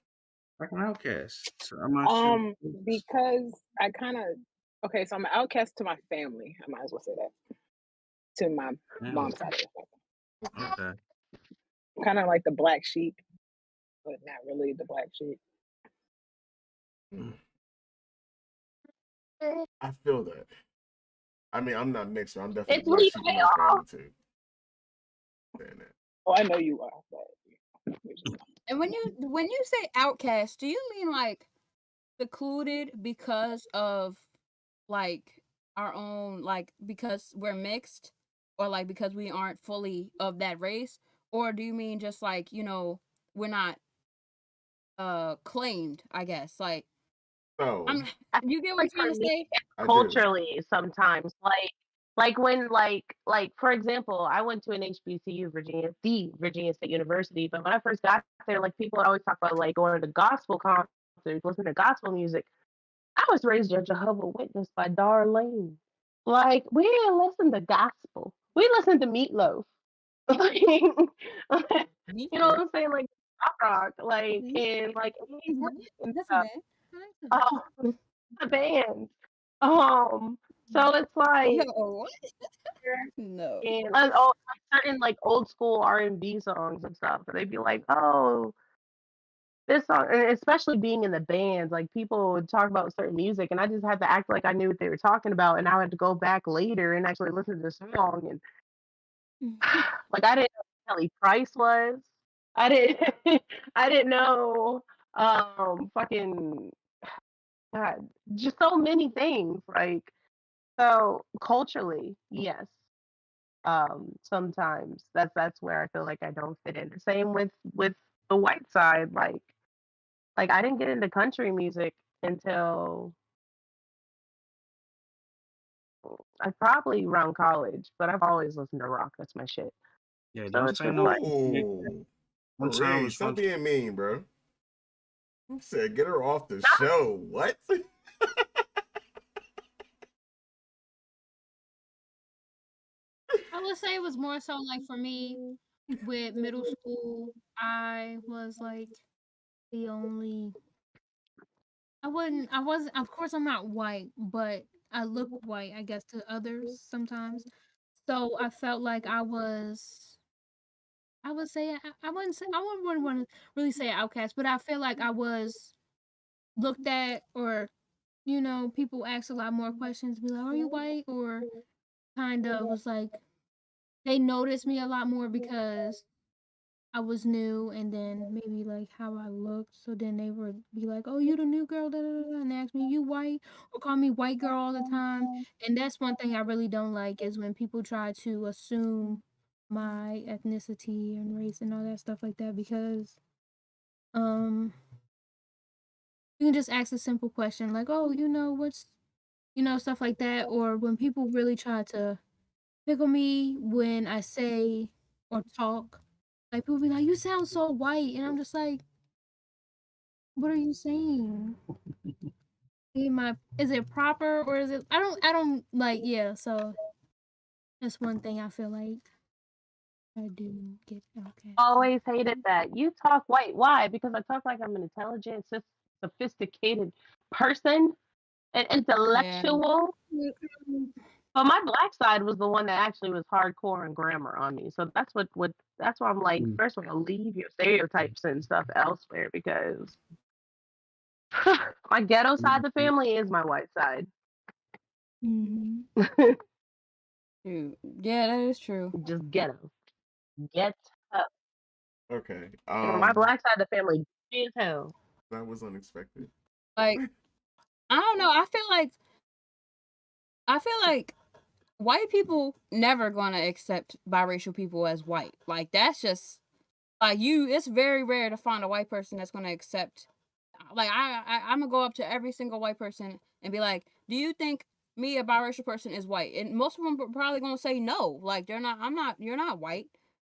Speaker 6: Like an outcast. So I'm not sure.
Speaker 9: Because I kind of okay, so I'm an outcast to my family. I might as well say that to my
Speaker 6: Yeah,
Speaker 9: mom's side of the family.
Speaker 6: okay.
Speaker 9: Kind of like the black sheep, but not really the black sheep.
Speaker 1: Mm. I feel that. I mean, I'm not mixed, but I'm definitely
Speaker 4: It's
Speaker 1: black
Speaker 4: me,
Speaker 1: sheep in my family too. Saying that.
Speaker 9: Oh, I know you are, but you're just not.
Speaker 7: And when you say outcast, do you mean like secluded because of like our own like because we're mixed or like because we aren't fully of that race, or do you mean just like, we're not claimed, I guess. Like
Speaker 1: So
Speaker 4: I
Speaker 7: you
Speaker 4: feel
Speaker 7: get what I'm
Speaker 4: like
Speaker 7: trying
Speaker 4: for
Speaker 7: to
Speaker 4: me,
Speaker 7: say?
Speaker 1: I do.
Speaker 4: culturally, sometimes, like when, like for example, I went to an HBCU, the Virginia State University. But when I first got there, like people would always talk about like going to gospel concerts, listening to gospel music. I was raised a Jehovah's Witness by Darlene. Like we didn't listen to gospel. We listened to Meatloaf. Like, you know what
Speaker 7: Meatloaf.
Speaker 4: I'm saying? Like rock, like
Speaker 7: Mhm.
Speaker 4: and like
Speaker 7: Is
Speaker 4: 80s
Speaker 7: that
Speaker 4: and
Speaker 7: that's a
Speaker 4: stuff.
Speaker 7: band? I like the band.
Speaker 4: The band. So it's
Speaker 7: Yo,
Speaker 4: like
Speaker 7: what? No.
Speaker 4: and oh, like certain like old school R&B songs and stuff. And they'd be like, "Oh, this song," and especially being in the bands, like people would talk about certain music, and I just had to act like I knew what they were talking about, and I had to go back later and actually listen to the song. And like I didn't know who Kelly Price was. I didn't. I didn't know. Fucking God, just so many things. Like so culturally, yes. Sometimes that's where I feel like I don't fit in. Same with the white side. Like I didn't get into country music until I probably around college, but I've always listened to rock. That's my shit.
Speaker 6: Yeah,
Speaker 4: So
Speaker 6: don't
Speaker 4: it's
Speaker 6: say
Speaker 4: just
Speaker 6: no.
Speaker 4: like
Speaker 1: Ooh,
Speaker 6: One time
Speaker 1: Marie,
Speaker 6: was
Speaker 1: stop
Speaker 6: one.
Speaker 1: being mean, bro. You said get her off the
Speaker 4: not
Speaker 1: show. What?
Speaker 8: I would say it was more so like for me with middle school, I was like the only I wasn't of course I'm not white, but I look white, I guess, to others sometimes. So I felt like I would say I wouldn't say I wouldn't want to really say outcast, but I feel like I was looked at or people ask a lot more questions, be like, "Are you white?" Or kind of was like they noticed me a lot more because I was new and then maybe like how I looked. So then they would be like, "Oh, you the new girl," da, da, da, da," and they ask me, "You white?" or call me white girl all the time. And that's one thing I really don't like is when people try to assume my ethnicity and race and all that stuff like that because um you can just ask a simple question like, "Oh, what's stuff like that." Or when people really try to pickle me when I say or talk, like people be like, "You sound so white," and I'm just like, "What are you saying? Is it proper or is it?" I don't like yeah. So that's one thing I feel like I do get outcasted.
Speaker 4: always hated that. You talk white. Why? Because I talk like I'm an intelligent, sophisticated person, an
Speaker 7: Yeah.
Speaker 4: intellectual. But my black side was the one that actually was hardcore in grammar on me. So that's why I'm like,
Speaker 6: Mm.
Speaker 4: first of all, leave your stereotypes and stuff elsewhere because my ghetto side of the family is my white side.
Speaker 8: Mhm.
Speaker 7: Shoot. Yeah, that is true.
Speaker 4: Just ghetto. Get up.
Speaker 1: Okay.
Speaker 4: And my black side of the family is hell.
Speaker 1: That was unexpected.
Speaker 7: Like, I don't know. I feel like white people never gonna accept biracial people as white. Like that's just like it's very rare to find a white person that's gonna accept like I'm gonna go up to every single white person and be like, "Do you think me, a biracial person, is white?" And most of them are probably gonna say no. Like they're not. I'm not. You're not white.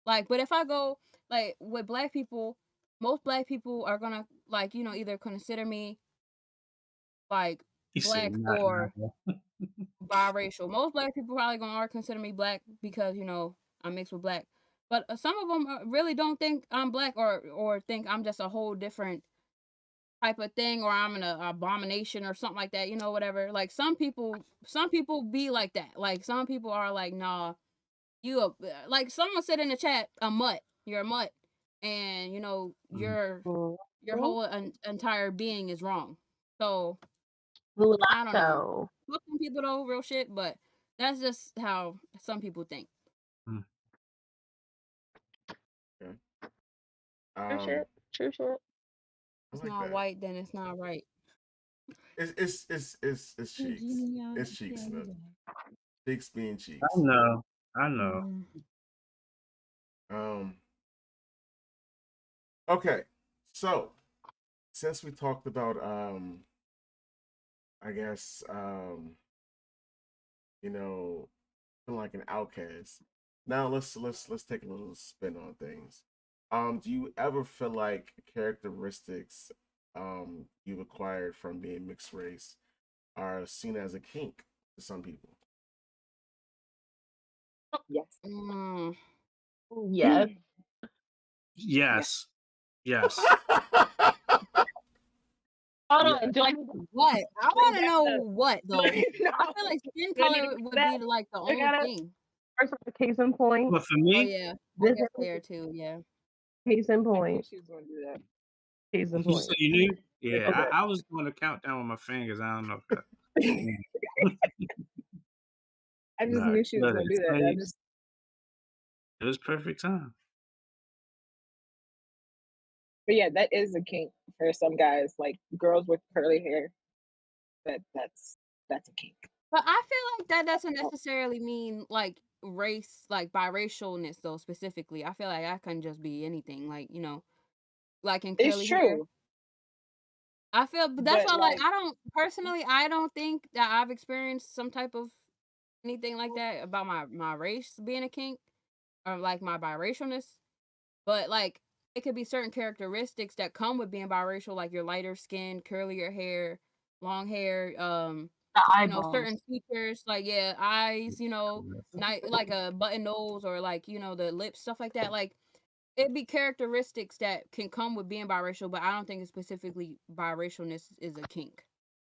Speaker 7: Like, but if I go like with black people, most black people are gonna like either consider me like
Speaker 6: He said,
Speaker 7: black
Speaker 6: "Not
Speaker 7: or
Speaker 6: now."
Speaker 7: biracial. Most black people probably gonna are consider me black because I'm mixed with black. But some of them really don't think I'm black or think I'm just a whole different type of thing or I'm an abomination or something like that, whatever. Like some people be like that. Like some people are like, nah, like someone said in the chat, a mutt. You're a mutt. And
Speaker 6: Mm.
Speaker 7: your whole entire being is wrong. So I don't know.
Speaker 4: Mulatto.
Speaker 7: Fuck some people though, real shit, but that's just how some people think.
Speaker 6: Mm.
Speaker 1: Okay.
Speaker 4: True
Speaker 1: Um,
Speaker 4: shit. True shit.
Speaker 1: I
Speaker 7: It's
Speaker 1: like
Speaker 7: not
Speaker 1: that.
Speaker 7: white, then it's not right.
Speaker 1: It's cheeks. It's cheeks. Cheeks being
Speaker 6: I
Speaker 1: cheeks.
Speaker 6: know. I know.
Speaker 8: Mm.
Speaker 1: Um. Okay. So since we talked about I guess you know, feeling like an outcast. Now let's take a little spin on things. Do you ever feel like characteristics you've acquired from being mixed race are seen as a kink to some people?
Speaker 9: Yes.
Speaker 7: Mm,
Speaker 4: Yes.
Speaker 6: Yes. Yes.
Speaker 4: Hold
Speaker 6: Yeah.
Speaker 4: on. Do I need to
Speaker 7: what? I want to
Speaker 4: back
Speaker 7: know
Speaker 4: up?
Speaker 7: what
Speaker 4: Do I
Speaker 7: though.
Speaker 4: need to know?
Speaker 7: I feel like skin
Speaker 4: Do I need to
Speaker 7: color
Speaker 4: get
Speaker 7: would
Speaker 4: that?
Speaker 7: be like the
Speaker 4: I
Speaker 7: only
Speaker 4: got it.
Speaker 7: thing.
Speaker 4: First of all, case in point.
Speaker 6: But for
Speaker 7: Oh
Speaker 6: me,
Speaker 7: yeah, I
Speaker 4: This
Speaker 7: guess
Speaker 4: is
Speaker 7: there too. Yeah.
Speaker 4: case in
Speaker 9: I knew
Speaker 4: point.
Speaker 9: she was going to do that.
Speaker 4: Case in
Speaker 6: you said
Speaker 4: point.
Speaker 6: you knew? Yeah,
Speaker 4: Okay.
Speaker 6: I was doing a countdown with my fingers. I don't know if that.
Speaker 9: I just
Speaker 6: No,
Speaker 9: knew she was
Speaker 6: good.
Speaker 9: going to do that.
Speaker 6: It was perfect time.
Speaker 9: But yeah, that is a kink for some guys. Like girls with curly hair. That's a kink.
Speaker 7: But I feel like that doesn't necessarily mean like race, like biracialness though specifically. I feel like that can just be anything, like like in
Speaker 9: It's
Speaker 7: curly hair.
Speaker 9: true,
Speaker 7: I feel, but that's
Speaker 9: but
Speaker 7: why, like,
Speaker 9: like,
Speaker 7: I don't personally, I don't think that I've experienced some type of anything like that about my race being a kink or like my biracialness. But like, it could be certain characteristics that come with being biracial, like your lighter skin, curlier hair, long hair,
Speaker 4: The eyeballs.
Speaker 7: certain features, like yeah, eyes, like a button nose or like the lips, stuff like that. Like it'd be characteristics that can come with being biracial, but I don't think it's specifically biracialness is a kink.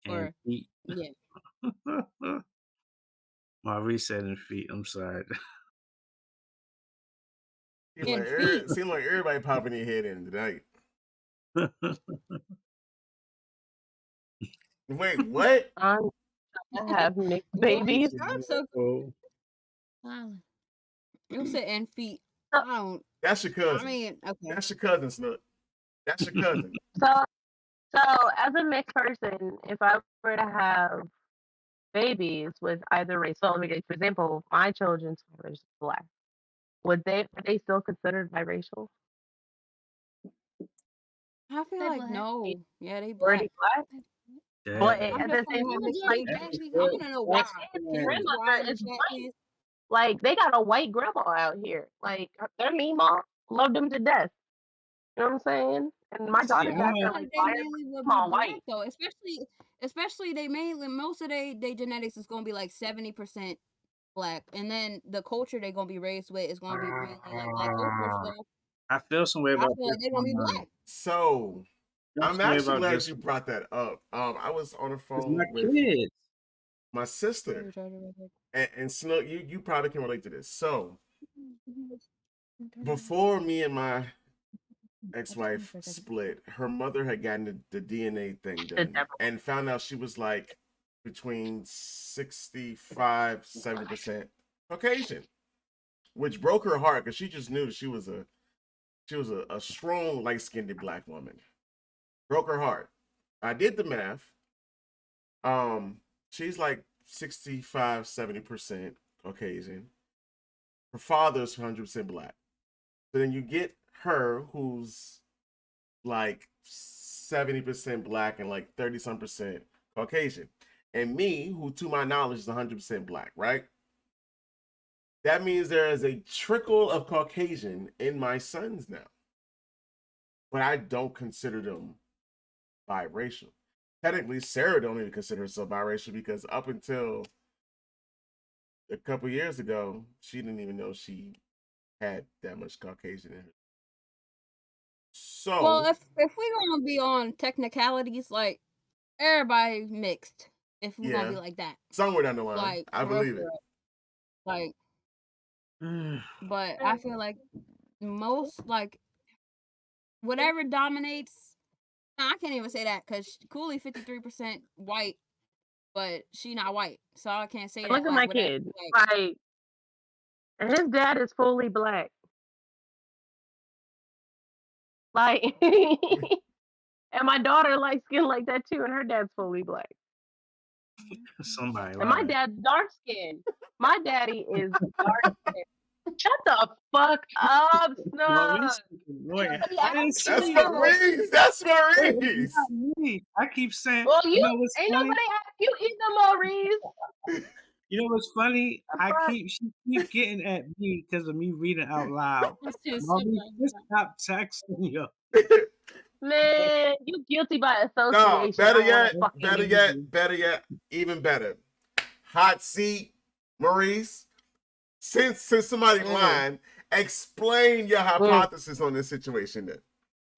Speaker 6: And
Speaker 7: Or
Speaker 6: feet.
Speaker 7: yeah.
Speaker 6: My resetting feet. I'm sorry.
Speaker 7: And feet.
Speaker 1: Seem like everybody popping their head in tonight. Wait, what?
Speaker 4: I'm trying to have mixed babies.
Speaker 7: I'm so
Speaker 6: Oh,
Speaker 8: Wow.
Speaker 7: you said and feet.
Speaker 4: So,
Speaker 7: I don't
Speaker 1: That's your
Speaker 7: I
Speaker 1: cousin.
Speaker 7: mean, okay.
Speaker 1: That's your cousin, Snook. That's your cousin.
Speaker 4: so, so as a mixed person, if I were to have babies with either race, so let me get, for example, my children's father is black. Are they still considered biracial?
Speaker 7: I feel
Speaker 8: They
Speaker 7: like
Speaker 8: black.
Speaker 7: no. Yeah, they black.
Speaker 4: Already black, but
Speaker 6: yeah.
Speaker 4: at
Speaker 7: I'm
Speaker 4: the
Speaker 7: just gonna
Speaker 4: same
Speaker 7: have
Speaker 4: time, it's
Speaker 7: mixed
Speaker 4: like
Speaker 7: babies.
Speaker 6: That's
Speaker 7: Actually, I
Speaker 6: good.
Speaker 7: wanna know why.
Speaker 6: That's
Speaker 4: his
Speaker 7: Can you tell
Speaker 6: good.
Speaker 7: me why
Speaker 4: grandmother
Speaker 7: in the
Speaker 4: is
Speaker 7: chat,
Speaker 4: white.
Speaker 7: please?
Speaker 4: Like they got a white grandma out here. Like their mama loved them to death. You know what I'm saying? And my
Speaker 6: See,
Speaker 4: daughter
Speaker 7: But I
Speaker 4: got
Speaker 7: feel
Speaker 4: there
Speaker 6: I
Speaker 7: like
Speaker 4: like
Speaker 7: they
Speaker 4: fire
Speaker 7: mainly would be
Speaker 4: grandma
Speaker 7: black
Speaker 4: white.
Speaker 7: though, especially they mainly most of they genetics is gonna be like 70% black, and then the culture they're gonna be raised with is gonna be mainly like black culture. So
Speaker 6: I feel some way
Speaker 7: I
Speaker 6: about
Speaker 7: feel
Speaker 6: this
Speaker 7: like they're gonna be
Speaker 6: one.
Speaker 7: black.
Speaker 1: So
Speaker 6: I feel
Speaker 1: I'm
Speaker 6: some way
Speaker 1: actually
Speaker 6: about
Speaker 1: glad
Speaker 6: this
Speaker 1: you
Speaker 6: one.
Speaker 1: brought that up. I was on the
Speaker 6: It's my
Speaker 1: phone with
Speaker 6: kids.
Speaker 1: my sister, and Snook, you probably can relate to this. So before me and my ex-wife split, her mother had gotten the DNA thing
Speaker 4: Shit,
Speaker 1: done
Speaker 4: never.
Speaker 1: and found out she was like between 65, 70% Caucasian, which broke her heart because she just knew that she was a strong, light-skinned black woman. Broke her heart. I did the math. She's like 65, 70% Caucasian. Her father's 100% black. So then you get her, who's like 70% black and like 30 some percent Caucasian. And me, who to my knowledge is 100% black, right? That means there is a trickle of Caucasian in my sons now. But I don't consider them biracial. Technically, Sarah don't even consider herself biracial because up until a couple years ago, she didn't even know she had that much Caucasian in her.
Speaker 7: Well,
Speaker 1: So,
Speaker 7: if we're gonna be on technicalities, like everybody mixed. If we're gonna
Speaker 1: yeah,
Speaker 7: be like that,
Speaker 1: somewhere down the line,
Speaker 7: like
Speaker 1: I
Speaker 7: for real,
Speaker 1: believe
Speaker 7: for
Speaker 1: it.
Speaker 7: real. Like, but I feel like most like whatever dominates. Nah, I can't even say that because Cooley 53% white, but she not white, so I can't say that.
Speaker 4: Look at
Speaker 7: Like
Speaker 4: my
Speaker 7: whatever,
Speaker 4: kid.
Speaker 7: like
Speaker 4: Like, and his dad is fully black. Like, and my daughter light skin like that too, and her dad's fully black.
Speaker 6: Somebody
Speaker 4: And my
Speaker 6: lying.
Speaker 4: dad's dark skinned. My daddy is dark skinned. Shut the fuck up,
Speaker 6: Maurice,
Speaker 4: Snug.
Speaker 6: Lord,
Speaker 7: I
Speaker 6: I didn't say
Speaker 1: That's
Speaker 6: it.
Speaker 1: Maurice. That's
Speaker 6: It's
Speaker 1: Maurice.
Speaker 6: not me. I keep saying,
Speaker 4: Well,
Speaker 6: you
Speaker 4: you
Speaker 6: know what's
Speaker 4: ain't
Speaker 6: funny?
Speaker 4: nobody asked you either, Maurice.
Speaker 6: You know what's funny?
Speaker 4: Fuck.
Speaker 6: She keep getting at me because of me reading out loud.
Speaker 7: it's just
Speaker 6: Maurice, just stop texting you.
Speaker 4: Man, you guilty by
Speaker 1: No,
Speaker 4: association. I don't want to fucking use you.
Speaker 1: better yet, even better. Hot seat, Maurice. since somebody lying, explain your hypothesis on this situation then.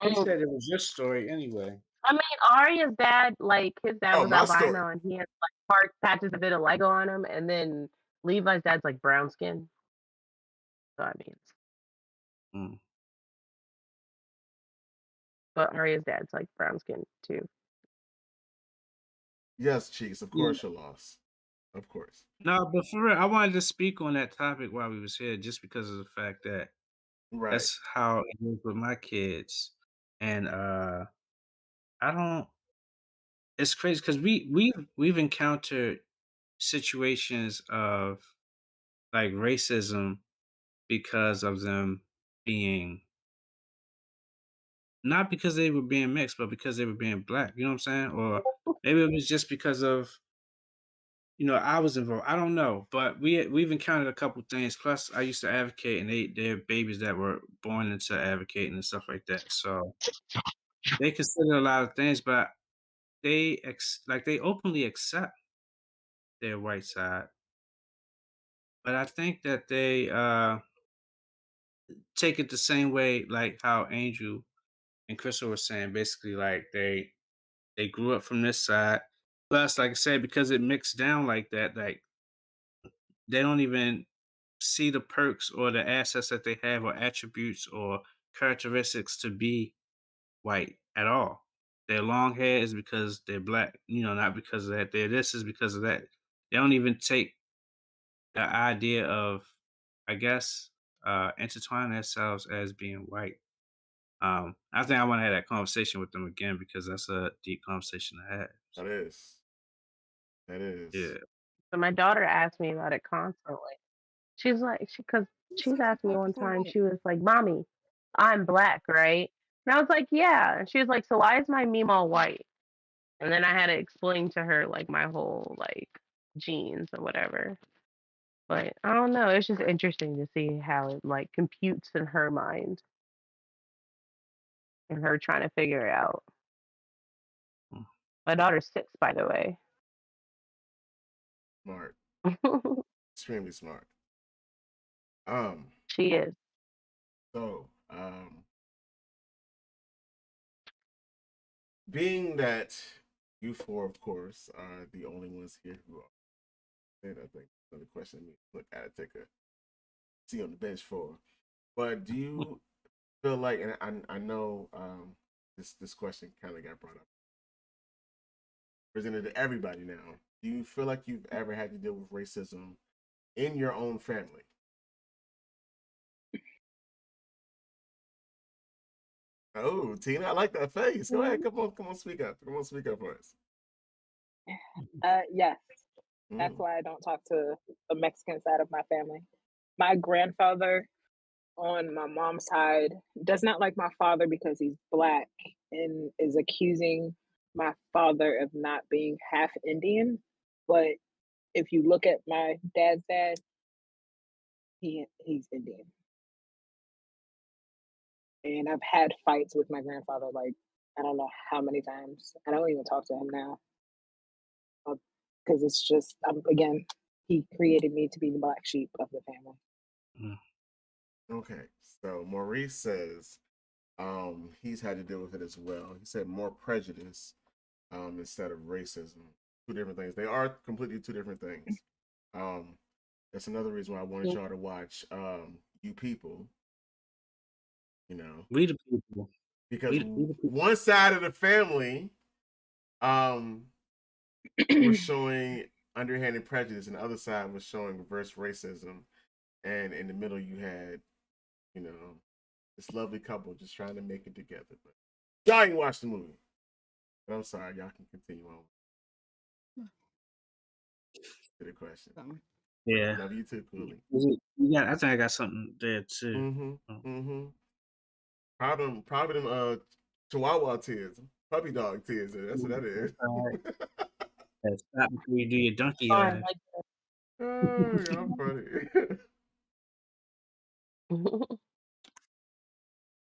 Speaker 6: You said it was your story anyway.
Speaker 4: I mean, Arya's dad, like, his dad
Speaker 1: Oh,
Speaker 4: was
Speaker 1: my story.
Speaker 4: albino and he had like heart patches, a bit of Lego on him, and then Levi's dad's like brown skin. So I mean,
Speaker 6: Mm.
Speaker 4: but Arya's dad's like brown skin too.
Speaker 1: Yes, Cheeks, of course you're lost. Of course.
Speaker 6: No, but for real, I wanted to speak on that topic while we was here, just because of the fact that
Speaker 1: Right.
Speaker 6: that's how it is with my kids, and I don't. It's crazy because we've encountered situations of like racism because of them being not because they were being mixed, but because they were being black. You know what I'm saying? Or maybe it was just because of I was involved. I don't know, but we've encountered a couple things. Plus, I used to advocate, and they're babies that were born into advocating and stuff like that. So they consider a lot of things, but they openly accept their white side. But I think that they take it the same way, like how Angel and Crystal were saying. Basically, like they grew up from this side. Plus, like I said, because it mixed down like that, like they don't even see the perks or the assets that they have or attributes or characteristics to be white at all. Their long hair is because they're black, not because of that. Their this is because of that. They don't even take the idea of, I guess, intertwining themselves as being white. I think I want to have that conversation with them again because that's a deep conversation to have.
Speaker 1: That is. That is.
Speaker 6: Yeah.
Speaker 4: So my daughter asks me about it constantly. She's like, because she's asked me one time, she was like, "Mommy, I'm black, right?" And I was like, "Yeah." And she was like, "So why is my meme all white?" And then I had to explain to her like my whole like genes or whatever. But I don't know. It's just interesting to see how it like computes in her mind and her trying to figure it out.
Speaker 6: Mm.
Speaker 4: My daughter's 6, by the way.
Speaker 1: Smart. Extremely smart.
Speaker 4: She is.
Speaker 1: So, being that you four, of course, are the only ones here who are, then I think another question me look at it, take a seat on the bench for. But do you feel like, and I know this question kind of got brought up, presented to everybody now. Do you feel like you've ever had to deal with racism in your own family? Oh, Tina, I like that face. Go ahead, come on, speak up. Come on, speak up for us.
Speaker 9: Yes. That's why I don't talk to the Mexican side of my family. My grandfather on my mom's side does not like my father because he's black and is accusing my father of not being half Indian. But if you look at my dad's dad, he's Indian. And I've had fights with my grandfather like I don't know how many times. I don't even talk to him now because it's just again he created me to be the black sheep of the family.
Speaker 6: Mm.
Speaker 1: Okay, so Maurice says he's had to deal with it as well. He said more prejudice instead of racism. Two different things. They are completely two different things. That's another reason why I wanted y'all to watch You People.
Speaker 6: We the people.
Speaker 1: Because
Speaker 6: We the people.
Speaker 1: one side of the family was showing underhanded prejudice, and the other side was showing reverse racism. And in the middle, you had, this lovely couple just trying to make it together. But y'all ain't watched the movie. But I'm sorry, y'all can continue on to the question.
Speaker 6: Yeah.
Speaker 1: Love you too, Cooley.
Speaker 6: Yeah, I think I got something there too.
Speaker 1: Probably them Chihuahua tears, puppy dog tears. That's what that is.
Speaker 6: Stop before you do your donkey
Speaker 4: Fine,
Speaker 6: laugh.
Speaker 1: Oh, y'all funny.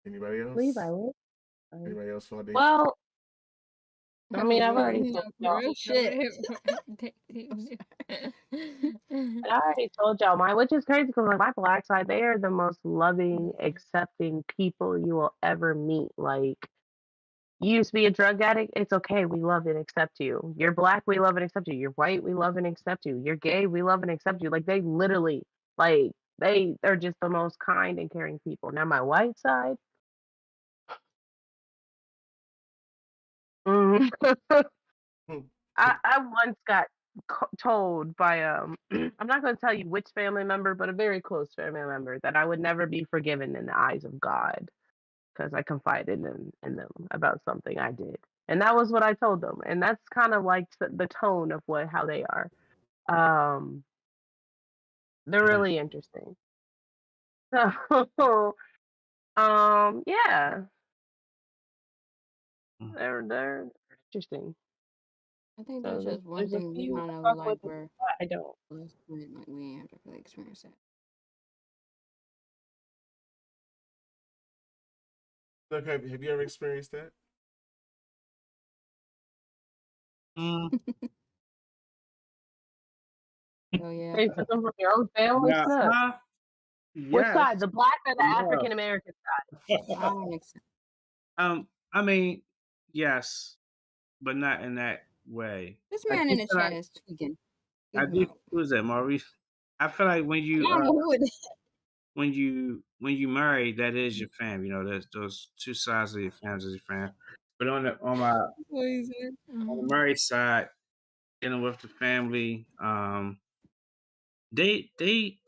Speaker 1: Anybody else?
Speaker 4: Levi, what?
Speaker 1: Anybody else for audition?
Speaker 4: Well, I mean, I've already
Speaker 7: No,
Speaker 4: told
Speaker 7: for
Speaker 4: y'all.
Speaker 7: real shit.
Speaker 4: I already told y'all mine, which is crazy because like my black side, they are the most loving, accepting people you will ever meet. Like you used to be a drug addict, it's okay. We love and accept you. You're black, we love and accept you. You're white, we love and accept you. You're gay, we love and accept you. Like they literally, like they're just the most kind and caring people. Now my white side, mm,
Speaker 1: Hmm.
Speaker 4: I once got told by I'm not going to tell you which family member, but a very close family member that I would never be forgiven in the eyes of God because I confided in them about something I did. And that was what I told them. And that's kind of like the tone of what how they are. Um, they're
Speaker 6: Yeah.
Speaker 4: really interesting. So, yeah,
Speaker 6: Mm.
Speaker 4: they're interesting.
Speaker 7: I think
Speaker 4: So
Speaker 7: that's just one
Speaker 4: there's a
Speaker 7: thing we
Speaker 4: few
Speaker 7: kind
Speaker 4: I
Speaker 7: of
Speaker 4: fuck
Speaker 7: like
Speaker 4: with,
Speaker 7: were
Speaker 4: I don't.
Speaker 7: blessed with, like we ain't have to really experience that.
Speaker 1: Look, have you ever experienced that?
Speaker 6: Mm,
Speaker 7: Oh yeah,
Speaker 4: They took them from your own family,
Speaker 6: yeah.
Speaker 4: snap. Which
Speaker 6: Yes.
Speaker 4: side, the black or the
Speaker 6: Yeah.
Speaker 4: African American
Speaker 7: I don't accept.
Speaker 6: I mean, yes, but not in that way.
Speaker 7: This
Speaker 6: I
Speaker 7: man
Speaker 6: do
Speaker 7: in the
Speaker 6: feel
Speaker 7: chat
Speaker 6: like
Speaker 7: is tweaking.
Speaker 6: I
Speaker 7: Kick him
Speaker 6: do.
Speaker 7: out.
Speaker 6: Who's that, Maurice? I feel like
Speaker 7: I don't know who it is.
Speaker 6: when you marry, that is your fam. You know, there's those two sides of your family is your fam. But
Speaker 7: What he said.
Speaker 6: on the married side, dealing with the family, they they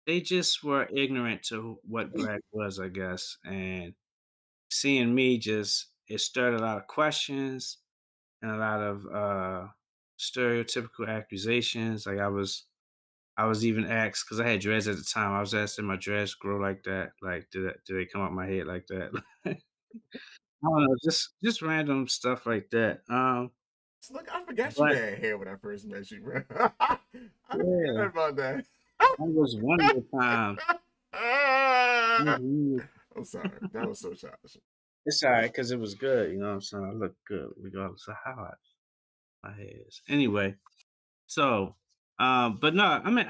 Speaker 6: they just were ignorant to what black was, I guess, and seeing me just it stirred a lot of questions and a lot of stereotypical accusations. Like I was even asked because I had dreads at the time. I was asked, "Did my dreads grow like that? Like, did they come out my head like that?" I don't know, just random stuff like that.
Speaker 1: Look, I forgot you
Speaker 6: But
Speaker 1: had hair when I first met you, bro. I forgot
Speaker 6: yeah,
Speaker 1: about that.
Speaker 6: that was one of the times.
Speaker 1: I'm sorry. That was so childish.
Speaker 6: It's all right because it was good. You know what I'm saying? I look good regardless of how my hair is. Anyway, so, but no, I mean,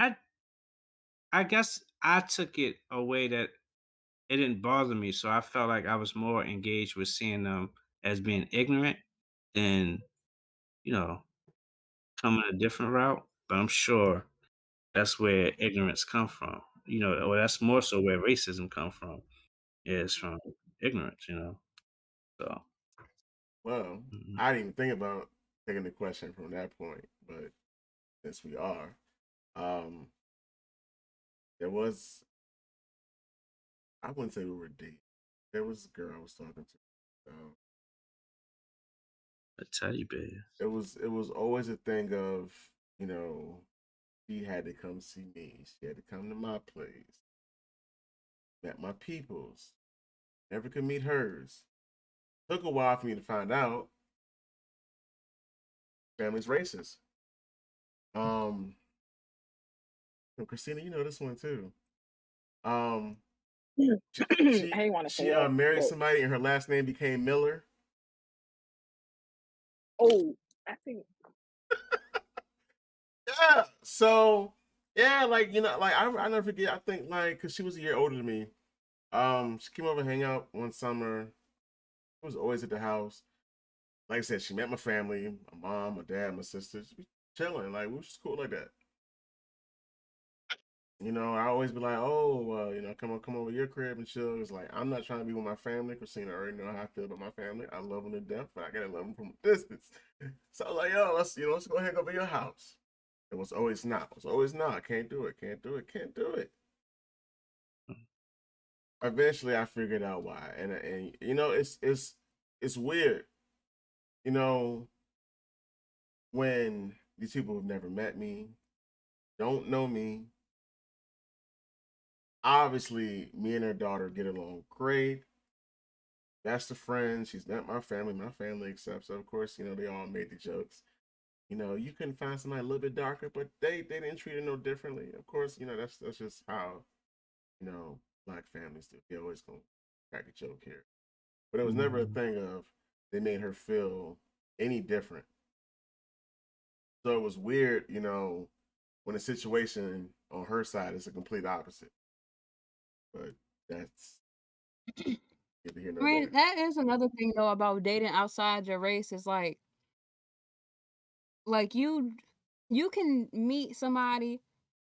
Speaker 6: I guess I took it a way that it didn't bother me, so I felt like I was more engaged with seeing them as being ignorant than, you know, coming a different route. But I'm sure that's where ignorance come from. You know, or that's more so where racism come from is from ignorance. You know, so
Speaker 1: Well,
Speaker 6: mhm.
Speaker 1: I didn't even think about taking the question from that point, but since we are, um, there was I wouldn't say we were dating. There was a girl I was talking to.
Speaker 6: A teddy bear.
Speaker 1: It was always a thing of, you know, she had to come see me. She had to come to my place. Met my peoples. Never could meet hers. Took a while for me to find out family's racist. Um, and Christina, you know this one too. Um, she
Speaker 9: I
Speaker 1: she
Speaker 9: ain't want to say
Speaker 1: she
Speaker 9: that,
Speaker 1: married
Speaker 9: but
Speaker 1: somebody and her last name became Miller.
Speaker 9: oh, I think
Speaker 1: Yeah. So yeah, like like I never forget. I think like because she was a year older than me. She came over to hang out one summer. I was always at the house. Like I said, she met my family, my mom, my dad, my sisters. We chilling, like we was just cool like that. I always be like, oh, come over your crib and chill. It's like I'm not trying to be with my family. Christina already know how I feel about my family. I love them to death, but I gotta love them from a distance. So I was like, yo, let's go hang over your house. It was always not. It was always not. Can't do it. Can't do it. Can't do it. Eventually, I figured out why, and it's weird. You know, when these people have never met me, don't know me. Obviously, me and her daughter get along great. That's the friend. She's met my family. My family accepts her. Of course, they all made the jokes. You couldn't find somebody a little bit darker, but they didn't treat her no differently. Of course, that's just how you know black families do. They always gonna crack a joke here, but it was never a
Speaker 6: Mhm.
Speaker 1: thing of they made her feel any different. So it was weird, when the situation on her side is a complete opposite. But that's neither here
Speaker 7: I
Speaker 1: nor
Speaker 7: mean,
Speaker 1: there.
Speaker 7: that is another thing though about dating outside your race is like you can meet somebody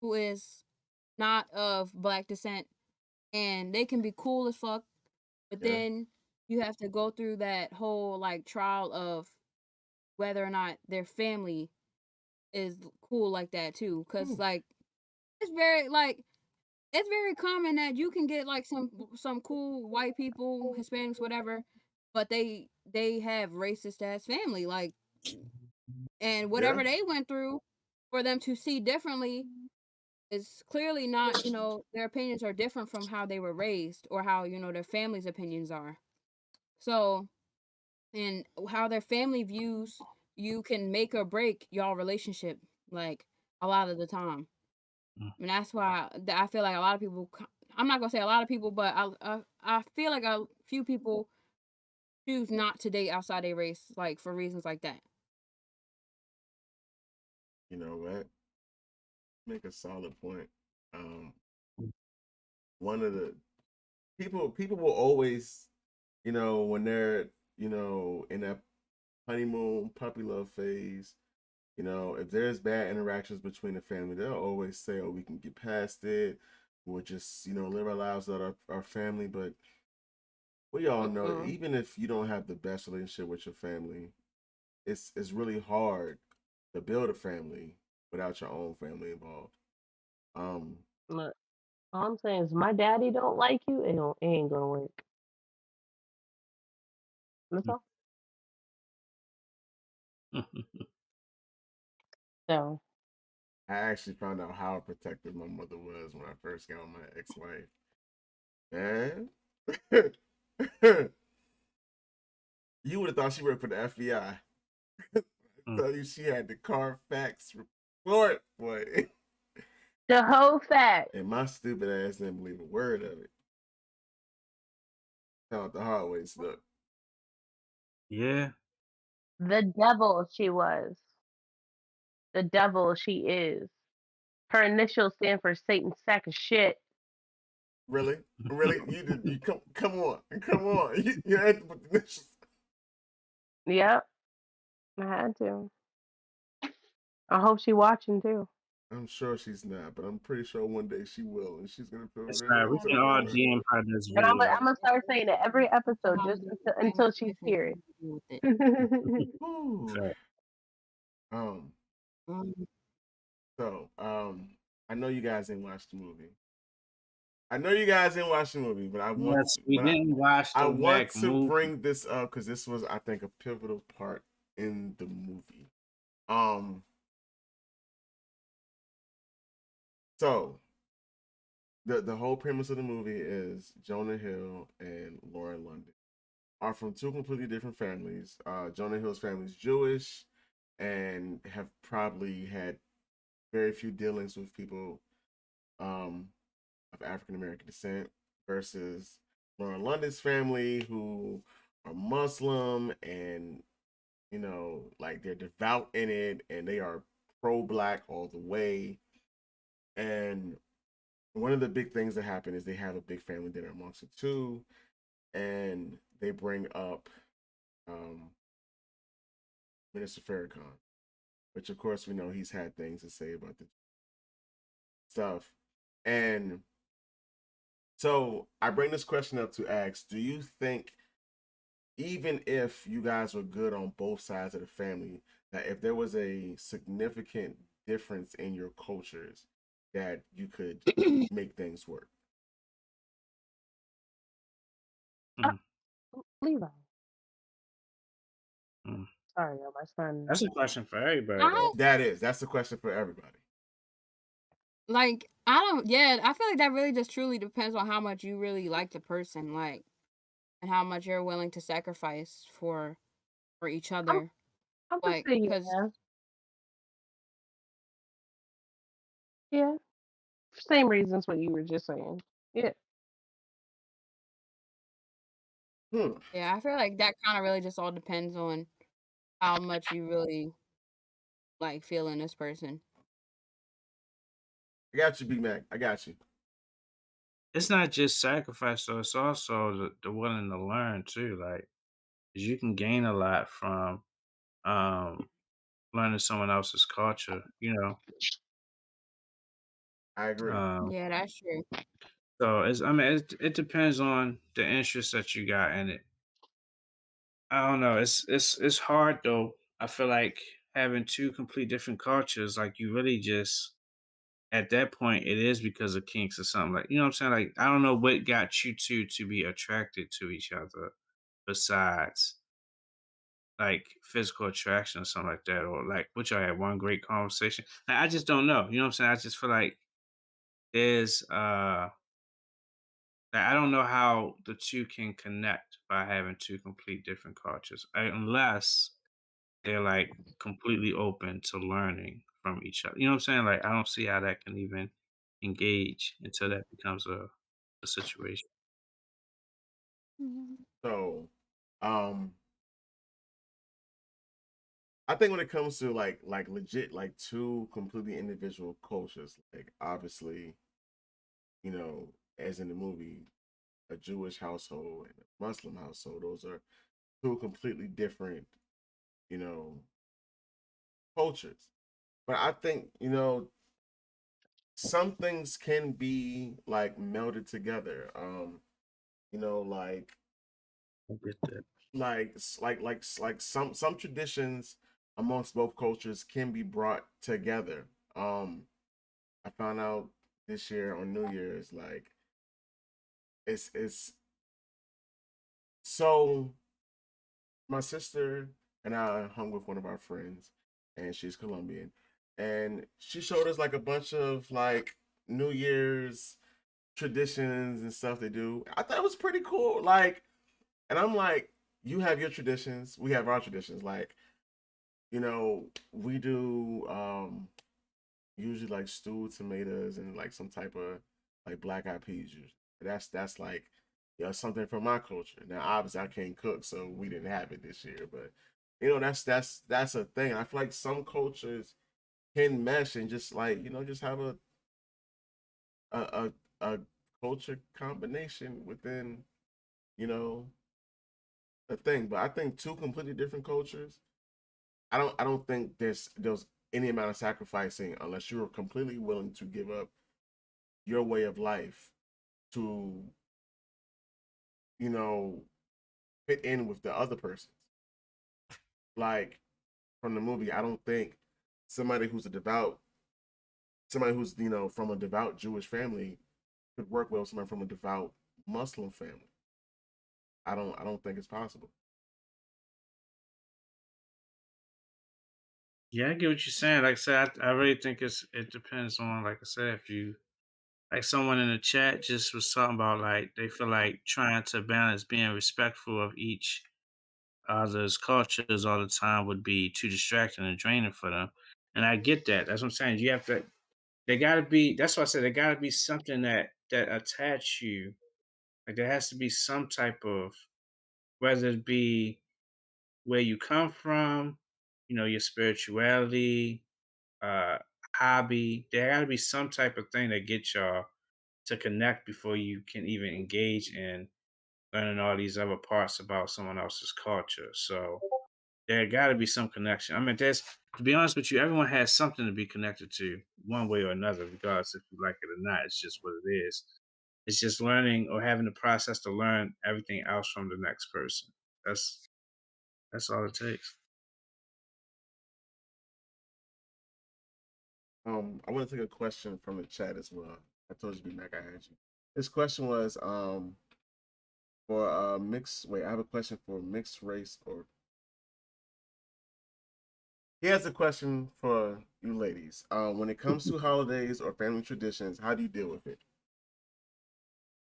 Speaker 7: who is not of black descent and they can be cool as fuck, but
Speaker 1: Yeah,
Speaker 7: then you have to go through that whole like trial of whether or not their family is cool like that too. Cause like it's very like it's very common that you can get like some cool white people, Hispanics, whatever, but they have racist ass family, like, and
Speaker 1: yeah,
Speaker 7: whatever they went through for them to see differently is clearly not, their opinions are different from how they were raised or how, their family's opinions are. So, and how their family views you can make or break y'all relationship, like a lot of the time. And that's why I feel like a lot of people. I'm not gonna say a lot of people, but I feel like a few people choose not to date outside their race, like for reasons like that.
Speaker 1: you know what? Make a solid point. Um, one of the people will always, when they're, in that honeymoon puppy love phase, if there's bad interactions between the family, they'll always say, "Oh, we can get past it. We'll just, live our lives with our family." But we all know,
Speaker 4: Mm-mm.
Speaker 1: even if you don't have the best relationship with your family, it's really hard to build a family without your own family involved. Um,
Speaker 4: Look, all I'm saying is my daddy don't like you, it ain't gonna work. That's all. So
Speaker 1: I actually found out how protective my mother was when I first got with my ex-wife. Man, you would have thought she worked for the FBI. Tell you she had the Carfax report, boy.
Speaker 4: the whole fact,
Speaker 1: And my stupid ass didn't believe a word of it. Found out the hard way, look.
Speaker 6: Yeah.
Speaker 4: the devil she was, the devil she is. Her initials stand for Satan's sack of shit.
Speaker 1: Really? Really? You come on. Come on. You had to put the initials.
Speaker 4: Yep, I had to. I hope she watching too.
Speaker 1: I'm sure she's not, but I'm pretty sure one day she will, and she's gonna feel
Speaker 6: That's
Speaker 1: very
Speaker 6: right. We can
Speaker 1: uncomfortable
Speaker 6: all
Speaker 1: about it.
Speaker 6: DM her this
Speaker 4: And I'm
Speaker 6: video.
Speaker 4: gonna start saying it every episode
Speaker 7: Somehow
Speaker 4: just
Speaker 7: the
Speaker 4: until
Speaker 7: family
Speaker 4: she
Speaker 7: business
Speaker 4: hears
Speaker 7: has to do with it.
Speaker 4: it.
Speaker 1: Whew.
Speaker 6: Fact.
Speaker 1: Um.
Speaker 7: Um,
Speaker 1: So, I know you guys didn't watch the movie. I know you guys didn't watch the movie, but
Speaker 6: Yes, we didn't watch
Speaker 1: I
Speaker 6: the
Speaker 1: want
Speaker 6: whack
Speaker 1: to
Speaker 6: movie.
Speaker 1: bring this up because this was, I think, a pivotal part in the movie. Um. So the whole premise of the movie is Jonah Hill and Lauren London are from two completely different families. Jonah Hill's family is Jewish and have probably had very few dealings with people um, of African American descent versus Lauren London's family, who are Muslim and, like they're devout in it and they are pro black all the way. And one of the big things that happen is they have a big family dinner amongst the two, and they bring up um, Minister Farrakhan, which of course we know he's had things to say about the stuff. And so I bring this question up to ask: do you think, even if you guys were good on both sides of the family, that if there was a significant difference in your cultures, that you could make things work?
Speaker 6: Mm,
Speaker 4: Levi.
Speaker 6: mm.
Speaker 4: Sorry, y'all, my son.
Speaker 6: That's a question for everybody, though.
Speaker 7: I
Speaker 1: That's the question for everybody.
Speaker 7: like I don't yeah, I feel like that really just truly depends on how much you really like the person, like, and how much you're willing to sacrifice for each
Speaker 4: I'm
Speaker 7: other.
Speaker 4: I'm gonna
Speaker 7: Like,
Speaker 4: say
Speaker 7: cause
Speaker 4: yeah, yeah. Same reasons what you were just saying. Yeah.
Speaker 1: Hmm.
Speaker 7: yeah, I feel like that kind of really just all depends on how much you really like feeling this person.
Speaker 1: I got you, B Mac. I got you.
Speaker 6: It's not just sacrifice though, it's also the willing to learn too. Like 'cause you can gain a lot from um learning someone else's culture, you know.
Speaker 1: I agree.
Speaker 6: Um
Speaker 7: Yeah, that's true.
Speaker 6: so it's I mean it depends on the interest that you got in it. I don't know. It's hard though. I feel like having two complete different cultures, like you really just at that point it is because of kinks or something like you know what I'm saying? Like I don't know what got you two to be attracted to each other besides like physical attraction or something like that, or like which I had one great conversation. I just don't know. You know what I'm saying? I just feel like there's like, I don't know how the two can connect by having two complete different cultures. Unless they're like completely open to learning from each other. You know what I'm saying? Like I don't see how that can even engage until that becomes a situation.
Speaker 8: Mhm.
Speaker 1: So, um, I think when it comes to like legit like two completely individual cultures, like obviously, as in the movie, a Jewish household and a Muslim household, those are two completely different, you know, cultures. But I think, some things can be like melded together. You know,
Speaker 6: I get that.
Speaker 1: some traditions amongst both cultures can be brought together. I found out this year on New Year's, like it's so my sister and I hung with one of our friends, and she's Colombian, and she showed us like a bunch of like New Year's traditions and stuff they do. I thought it was pretty cool. Like, and I'm like, you have your traditions, we have our traditions. Like, we do usually like stewed tomatoes and like some type of like black eyed peas. Usually. That's like something from my culture. Now obviously I can't cook, so we didn't have it this year. But that's a thing. I feel like some cultures can mesh and just like just have a a culture combination within you know a thing. But I think two completely different cultures. I don't think there's any amount of sacrificing unless you're completely willing to give up your way of life to you know fit in with the other person's. Like from the movie, I don't think somebody who's a devout, somebody who's from a devout Jewish family could work well with somebody from a devout Muslim family. I don't think it's possible.
Speaker 6: Yeah, I get what you're saying. Like I said, I really think it depends on, like I said, if you like someone in the chat just was talking about like they feel like trying to balance being respectful of each other's cultures all the time would be too distracting and draining for them. And I get that. That's what I'm saying. You have to they gotta be that's why I said there gotta be something that attach you. Like there has to be some type of whether it be where you come from, your spirituality, uh, hobby. There got to be some type of thing that gets y'all to connect before you can even engage in learning all these other parts about someone else's culture. So there got to be some connection. I mean, there's to be honest with you, everyone has something to be connected to one way or another, regardless if you like it or not. It's just what it is. It's just learning or having the process to learn everything else from the next person. That's that's all it takes.
Speaker 1: I want to take a question from the chat as well. I told you to be back. I had you. This question was for mixed. Wait, I have a question for mixed race or. He has a question for you ladies. When it comes to holidays or family traditions, how do you deal with it?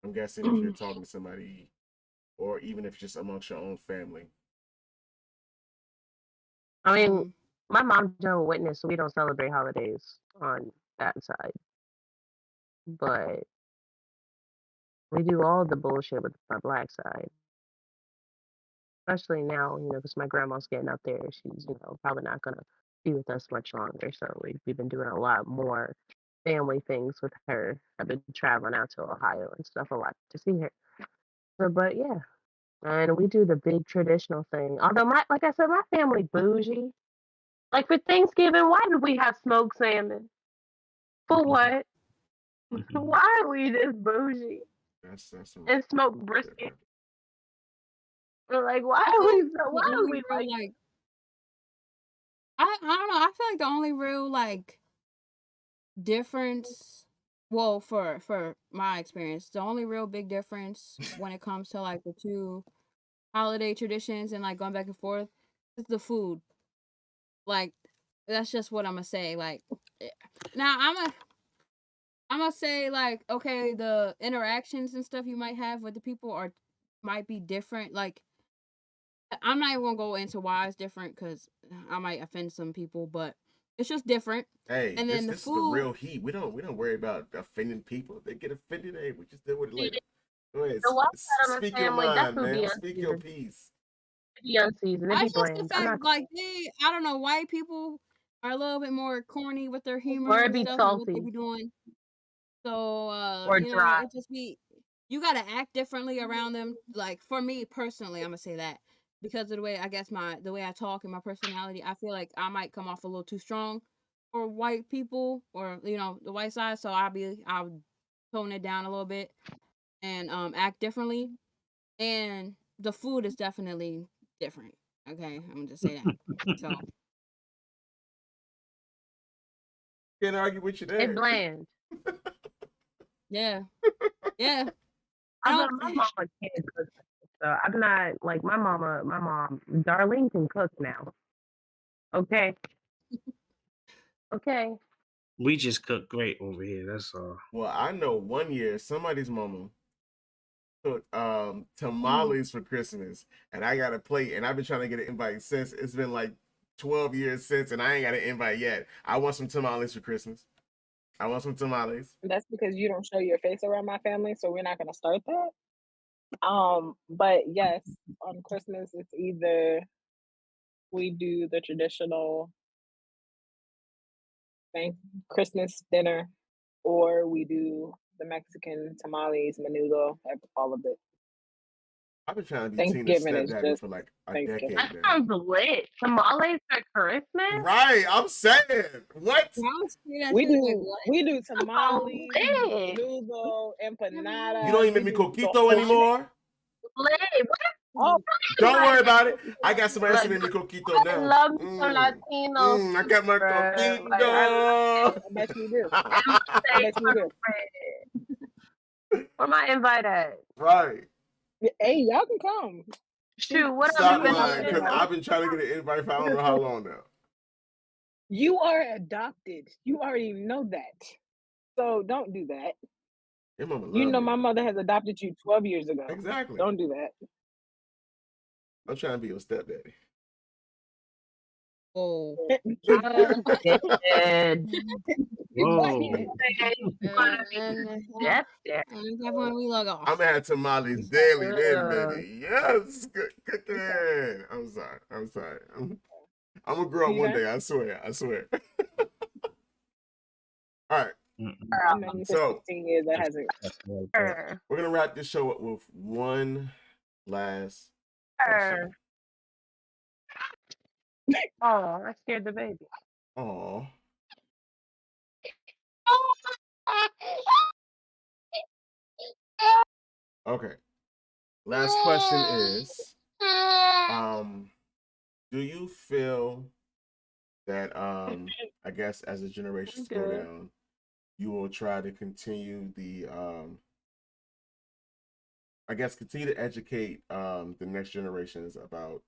Speaker 1: I'm guessing if you're talking to somebody, or even if just amongst your own family.
Speaker 4: I mean,
Speaker 7: Um,
Speaker 4: my mom's Jehovah's Witness, so we don't celebrate holidays on that side. But we do all the bullshit with my black side. especially now, because my grandma's getting up there. She's, probably not gonna be with us much longer. So we've been doing a lot more family things with her. I've been traveling out to Ohio and stuff a lot to see her. So, but yeah, and we do the big traditional thing. Although like I said, my family bougie. Like for Thanksgiving, why did we have smoked salmon? For what? Why are we this bougie
Speaker 1: That's some
Speaker 4: and smoked brisket?
Speaker 1: different.
Speaker 4: We're like, why
Speaker 7: I
Speaker 4: are
Speaker 7: feel
Speaker 4: we
Speaker 7: like
Speaker 4: so? Why
Speaker 7: the
Speaker 4: are
Speaker 7: only
Speaker 4: we
Speaker 7: real
Speaker 4: like?
Speaker 7: like I don't know. I feel like the only real like difference, well, for my experience, the only real big difference when it comes to like the two holiday traditions and like going back and forth is the food. Like that's just what I'm gonna say. Like now I'm gonna say like okay, the interactions and stuff you might have with the people are might be different. Like I'm not even gonna go into why it's different because I might offend some people, but it's just different.
Speaker 1: Hey,
Speaker 7: And
Speaker 1: this
Speaker 7: then the
Speaker 1: this is the
Speaker 7: food,
Speaker 1: real heat. We don't worry about offending people. If they get offended, hey, we just deal with it
Speaker 4: See,
Speaker 1: later. Go ahead,
Speaker 4: the wild side of
Speaker 1: speak
Speaker 4: my
Speaker 1: your
Speaker 4: family, that
Speaker 1: mind,
Speaker 4: food be
Speaker 1: man. Speak your
Speaker 4: unseasoned.
Speaker 1: piece.
Speaker 4: It be unseasoned. It
Speaker 7: I
Speaker 4: be
Speaker 7: just the
Speaker 4: bland. I'm
Speaker 7: fact
Speaker 4: not.
Speaker 7: like I don't know, white people are a little bit more corny with their humor
Speaker 4: Or it
Speaker 7: and
Speaker 4: be
Speaker 7: stuff and what they
Speaker 4: salty
Speaker 7: be doing. So
Speaker 4: or dry.
Speaker 7: it just be you gotta act differently around them. Like for me personally, I'm gonna say that because of the way I guess the way I talk and my personality, I feel like I might come off a little too strong for white people or the white side. So I'll tone it down a little bit and act differently. And the food is definitely different. Okay, I'm gonna just say that. So
Speaker 1: Can't argue with you
Speaker 4: It
Speaker 1: there.
Speaker 4: bland.
Speaker 7: yeah, yeah. I
Speaker 4: Although
Speaker 7: don't.
Speaker 4: my mama can cook, so I'm not like my mama. My mom, Darlene, can cook now. Okay, okay.
Speaker 6: We just cook great over here. That's all.
Speaker 1: Well, I know one year somebody's mama cooked
Speaker 7: Mm.
Speaker 1: tamales for Christmas, and I got a plate, and I've been trying to get an invite since. It's been like 12 years since, and I ain't got an invite yet. I want some tamales for Christmas. I want some tamales.
Speaker 9: That's because you don't show your face around my family, so we're not gonna start that. But yes, on Christmas it's either we do the traditional thank Christmas dinner, or we do the Mexican tamales, menudo, all of it.
Speaker 1: I've been trying to be Tina's
Speaker 9: Thanksgiving is
Speaker 1: stepdaddy
Speaker 9: just
Speaker 1: for like a
Speaker 9: Thanksgiving.
Speaker 1: decade
Speaker 4: That
Speaker 1: now.
Speaker 4: sounds lit. Tamales for Christmas?
Speaker 1: Right, I'm saying what?
Speaker 7: I was saying that
Speaker 9: We
Speaker 7: shit like
Speaker 9: do
Speaker 7: what?
Speaker 9: we do
Speaker 4: That sounds
Speaker 9: tamales,
Speaker 4: lit.
Speaker 9: menudo,
Speaker 7: Never heard
Speaker 1: You
Speaker 7: of
Speaker 1: don't
Speaker 9: empanadas.
Speaker 1: even
Speaker 9: We
Speaker 1: make me
Speaker 9: do the
Speaker 1: coquito
Speaker 9: whole shit.
Speaker 1: anymore.
Speaker 4: Lit. What
Speaker 9: Oh,
Speaker 4: if
Speaker 1: Don't
Speaker 4: somebody
Speaker 1: worry
Speaker 4: that
Speaker 1: about it. I got somebody else to
Speaker 4: like
Speaker 1: make me coquito
Speaker 4: I
Speaker 1: now.
Speaker 4: love me some Latino
Speaker 1: I
Speaker 4: food,
Speaker 1: got my
Speaker 4: bruh. Like I love
Speaker 1: coquito.
Speaker 9: I bet you do.
Speaker 4: and my
Speaker 9: I
Speaker 4: steak
Speaker 9: bet you
Speaker 4: for
Speaker 9: do.
Speaker 4: bread. Where my invite at?
Speaker 1: Right.
Speaker 9: Hey, y'all can come. See,
Speaker 4: Shoot, what up,
Speaker 1: Stop
Speaker 9: see how
Speaker 1: lying,
Speaker 9: I
Speaker 4: Felicia?
Speaker 1: because
Speaker 9: know.
Speaker 1: I've been trying to get an invite for I don't know how long now.
Speaker 9: You are adopted. You already know that. So don't do that.
Speaker 1: Your mama
Speaker 9: You
Speaker 1: love
Speaker 9: know
Speaker 1: me.
Speaker 9: my mother has adopted you 12 years ago.
Speaker 1: Exactly.
Speaker 9: Don't do that.
Speaker 1: I'm trying to be your stepdaddy.
Speaker 7: Oh.
Speaker 4: I'm dead.
Speaker 6: Whoa.
Speaker 4: That's
Speaker 7: And that's when we log
Speaker 1: I'm
Speaker 7: off.
Speaker 1: gonna have tamales daily then,
Speaker 4: dead.
Speaker 1: baby. Yes, good cooking. I'm sorry. I'm gonna grow up
Speaker 9: See
Speaker 1: one
Speaker 9: that?
Speaker 1: day. I swear. All right.
Speaker 9: I know you for
Speaker 1: So
Speaker 9: 16 years that hasn't.
Speaker 1: we're gonna wrap this show up with one last
Speaker 4: Her.
Speaker 1: question.
Speaker 4: Oh, I scared the baby.
Speaker 1: Oh. Okay. Last question is, do you feel that I guess as the generations go
Speaker 4: Good.
Speaker 1: down, you will try to continue the I guess continue to educate the next generations about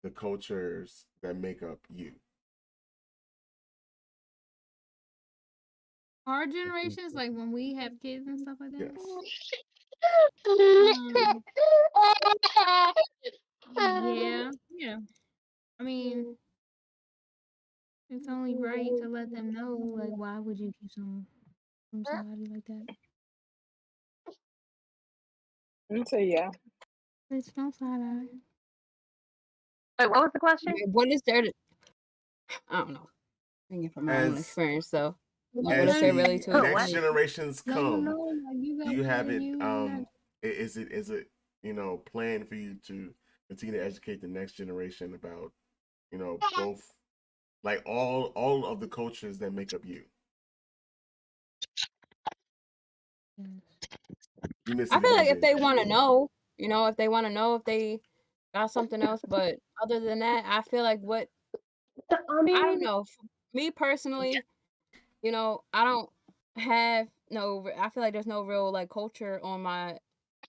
Speaker 1: the cultures that make up you.
Speaker 8: Our generations, like when we have kids and stuff like that.
Speaker 1: Yes.
Speaker 8: Um, yeah, yeah. I mean, it's only right to let them know, like, why would you keep some from somebody like that?
Speaker 9: I'm say yeah.
Speaker 8: It's no side eye.
Speaker 4: Wait, what was the question?
Speaker 7: What is there to I don't know. Thinking from my own
Speaker 1: As
Speaker 7: experience, so like, what
Speaker 1: as
Speaker 7: is there
Speaker 1: the
Speaker 7: really to
Speaker 4: Oh,
Speaker 1: next
Speaker 4: what?
Speaker 7: explain?
Speaker 1: generations
Speaker 8: Let them
Speaker 1: come,
Speaker 8: know, like, you
Speaker 1: do
Speaker 8: got
Speaker 1: you
Speaker 8: more
Speaker 1: have
Speaker 8: than
Speaker 1: it
Speaker 8: you.
Speaker 1: is it planned for you to continue to educate the next generation about, both, like, all of the cultures that make up you? You
Speaker 7: I
Speaker 1: missing
Speaker 7: feel
Speaker 1: again,
Speaker 7: like if they
Speaker 1: JJ.
Speaker 7: want to know, if they want to know if they got something else, but other than that, I feel like
Speaker 4: I
Speaker 7: I don't
Speaker 4: mean,
Speaker 7: know. For me personally, I don't have no. I feel like there's no real like culture on my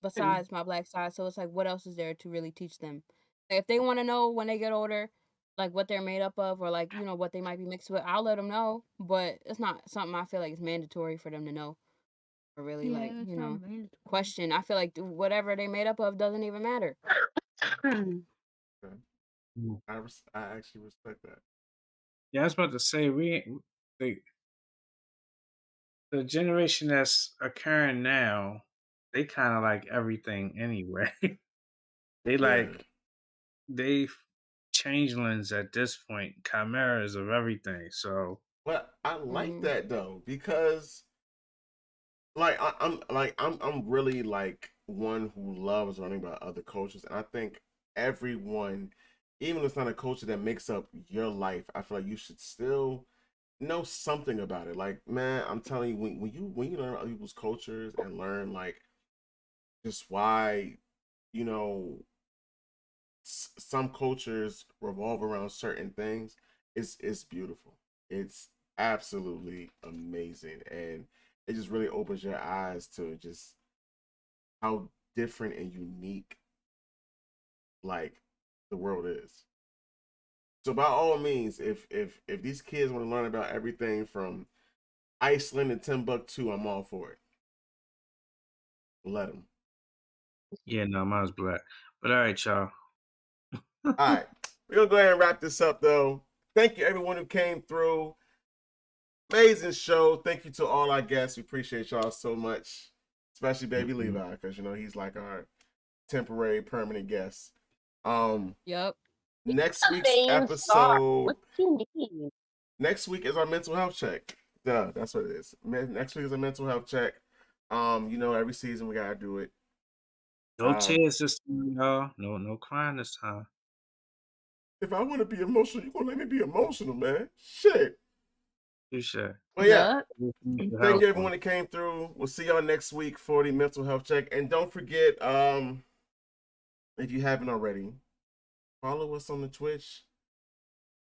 Speaker 7: besides my black side. So it's like, what else is there to really teach them? If they want to know when they get older, like what they're made up of, or like what they might be mixed with, I'll let them know. But it's not something I feel like is mandatory for them to know, or really like
Speaker 8: Yeah, it's not mandatory.
Speaker 7: question. I feel like whatever they made up of doesn't even matter.
Speaker 1: Okay.
Speaker 6: Mm.
Speaker 1: I actually respect that.
Speaker 6: Yeah, I was about to say the the generation that's occurring now, they kind of like everything anyway. they
Speaker 1: Yeah.
Speaker 6: like they changelings at this point, chimeras of everything. So
Speaker 1: But I like
Speaker 7: Mm-hmm.
Speaker 1: that though, because like I'm really like one who loves learning about other cultures, and I think everyone, even if it's not a culture that makes up your life, I feel like you should still know something about it. Like, man, I'm telling you, when you learn about other people's cultures and learn like just why, you know some cultures revolve around certain things, it's beautiful. It's absolutely amazing, and it just really opens your eyes to just how different and unique, like, the world is. So by all means, if these kids want to learn about everything from Iceland and Timbuktu, I'm all for it. Let them.
Speaker 6: yeah, no, mine's black. But all right, y'all.
Speaker 1: All right, we're gonna go ahead and wrap this up though. Thank you everyone who came through. Amazing show. Thank you to all our guests. We appreciate y'all so much, especially Baby
Speaker 6: Mhm.
Speaker 1: Levi, because he's like our temporary permanent guest. Um,
Speaker 7: Yep.
Speaker 1: next
Speaker 4: a
Speaker 1: week's
Speaker 4: fame star.
Speaker 1: episode.
Speaker 4: What you mean?
Speaker 1: Next week is our mental health check. Duh, that's what it is. Next week is a mental health check. Every season we gotta do it.
Speaker 6: No tears this time, y'all. No crying this time.
Speaker 1: If I want to be emotional, you gonna let me be emotional, man? Shit.
Speaker 6: Touche.
Speaker 1: Well, yeah.
Speaker 4: Duh.
Speaker 1: Thank you everyone that came through. We'll see y'all next week for the mental health check. And don't forget, if you haven't already, follow us on the Twitch.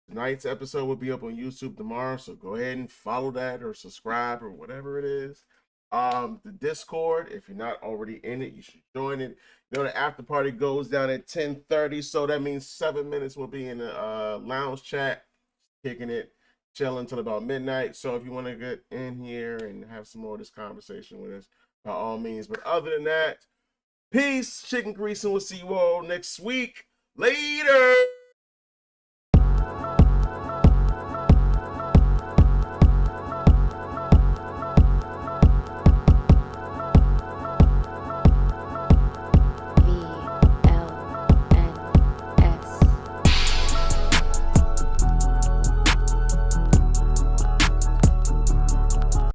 Speaker 1: Tonight's episode will be up on YouTube tomorrow, so go ahead and follow that or subscribe or whatever it is. The Discord, if you're not already in it, you should join it. The after party goes down at 10:30, so that means 7 minutes we'll be in the lounge chat, kicking it, chilling until about midnight. So if you want to get in here and have some more of this conversation with us, by all means. But other than that, peace, chicken grease, and we'll see you all next week. Later.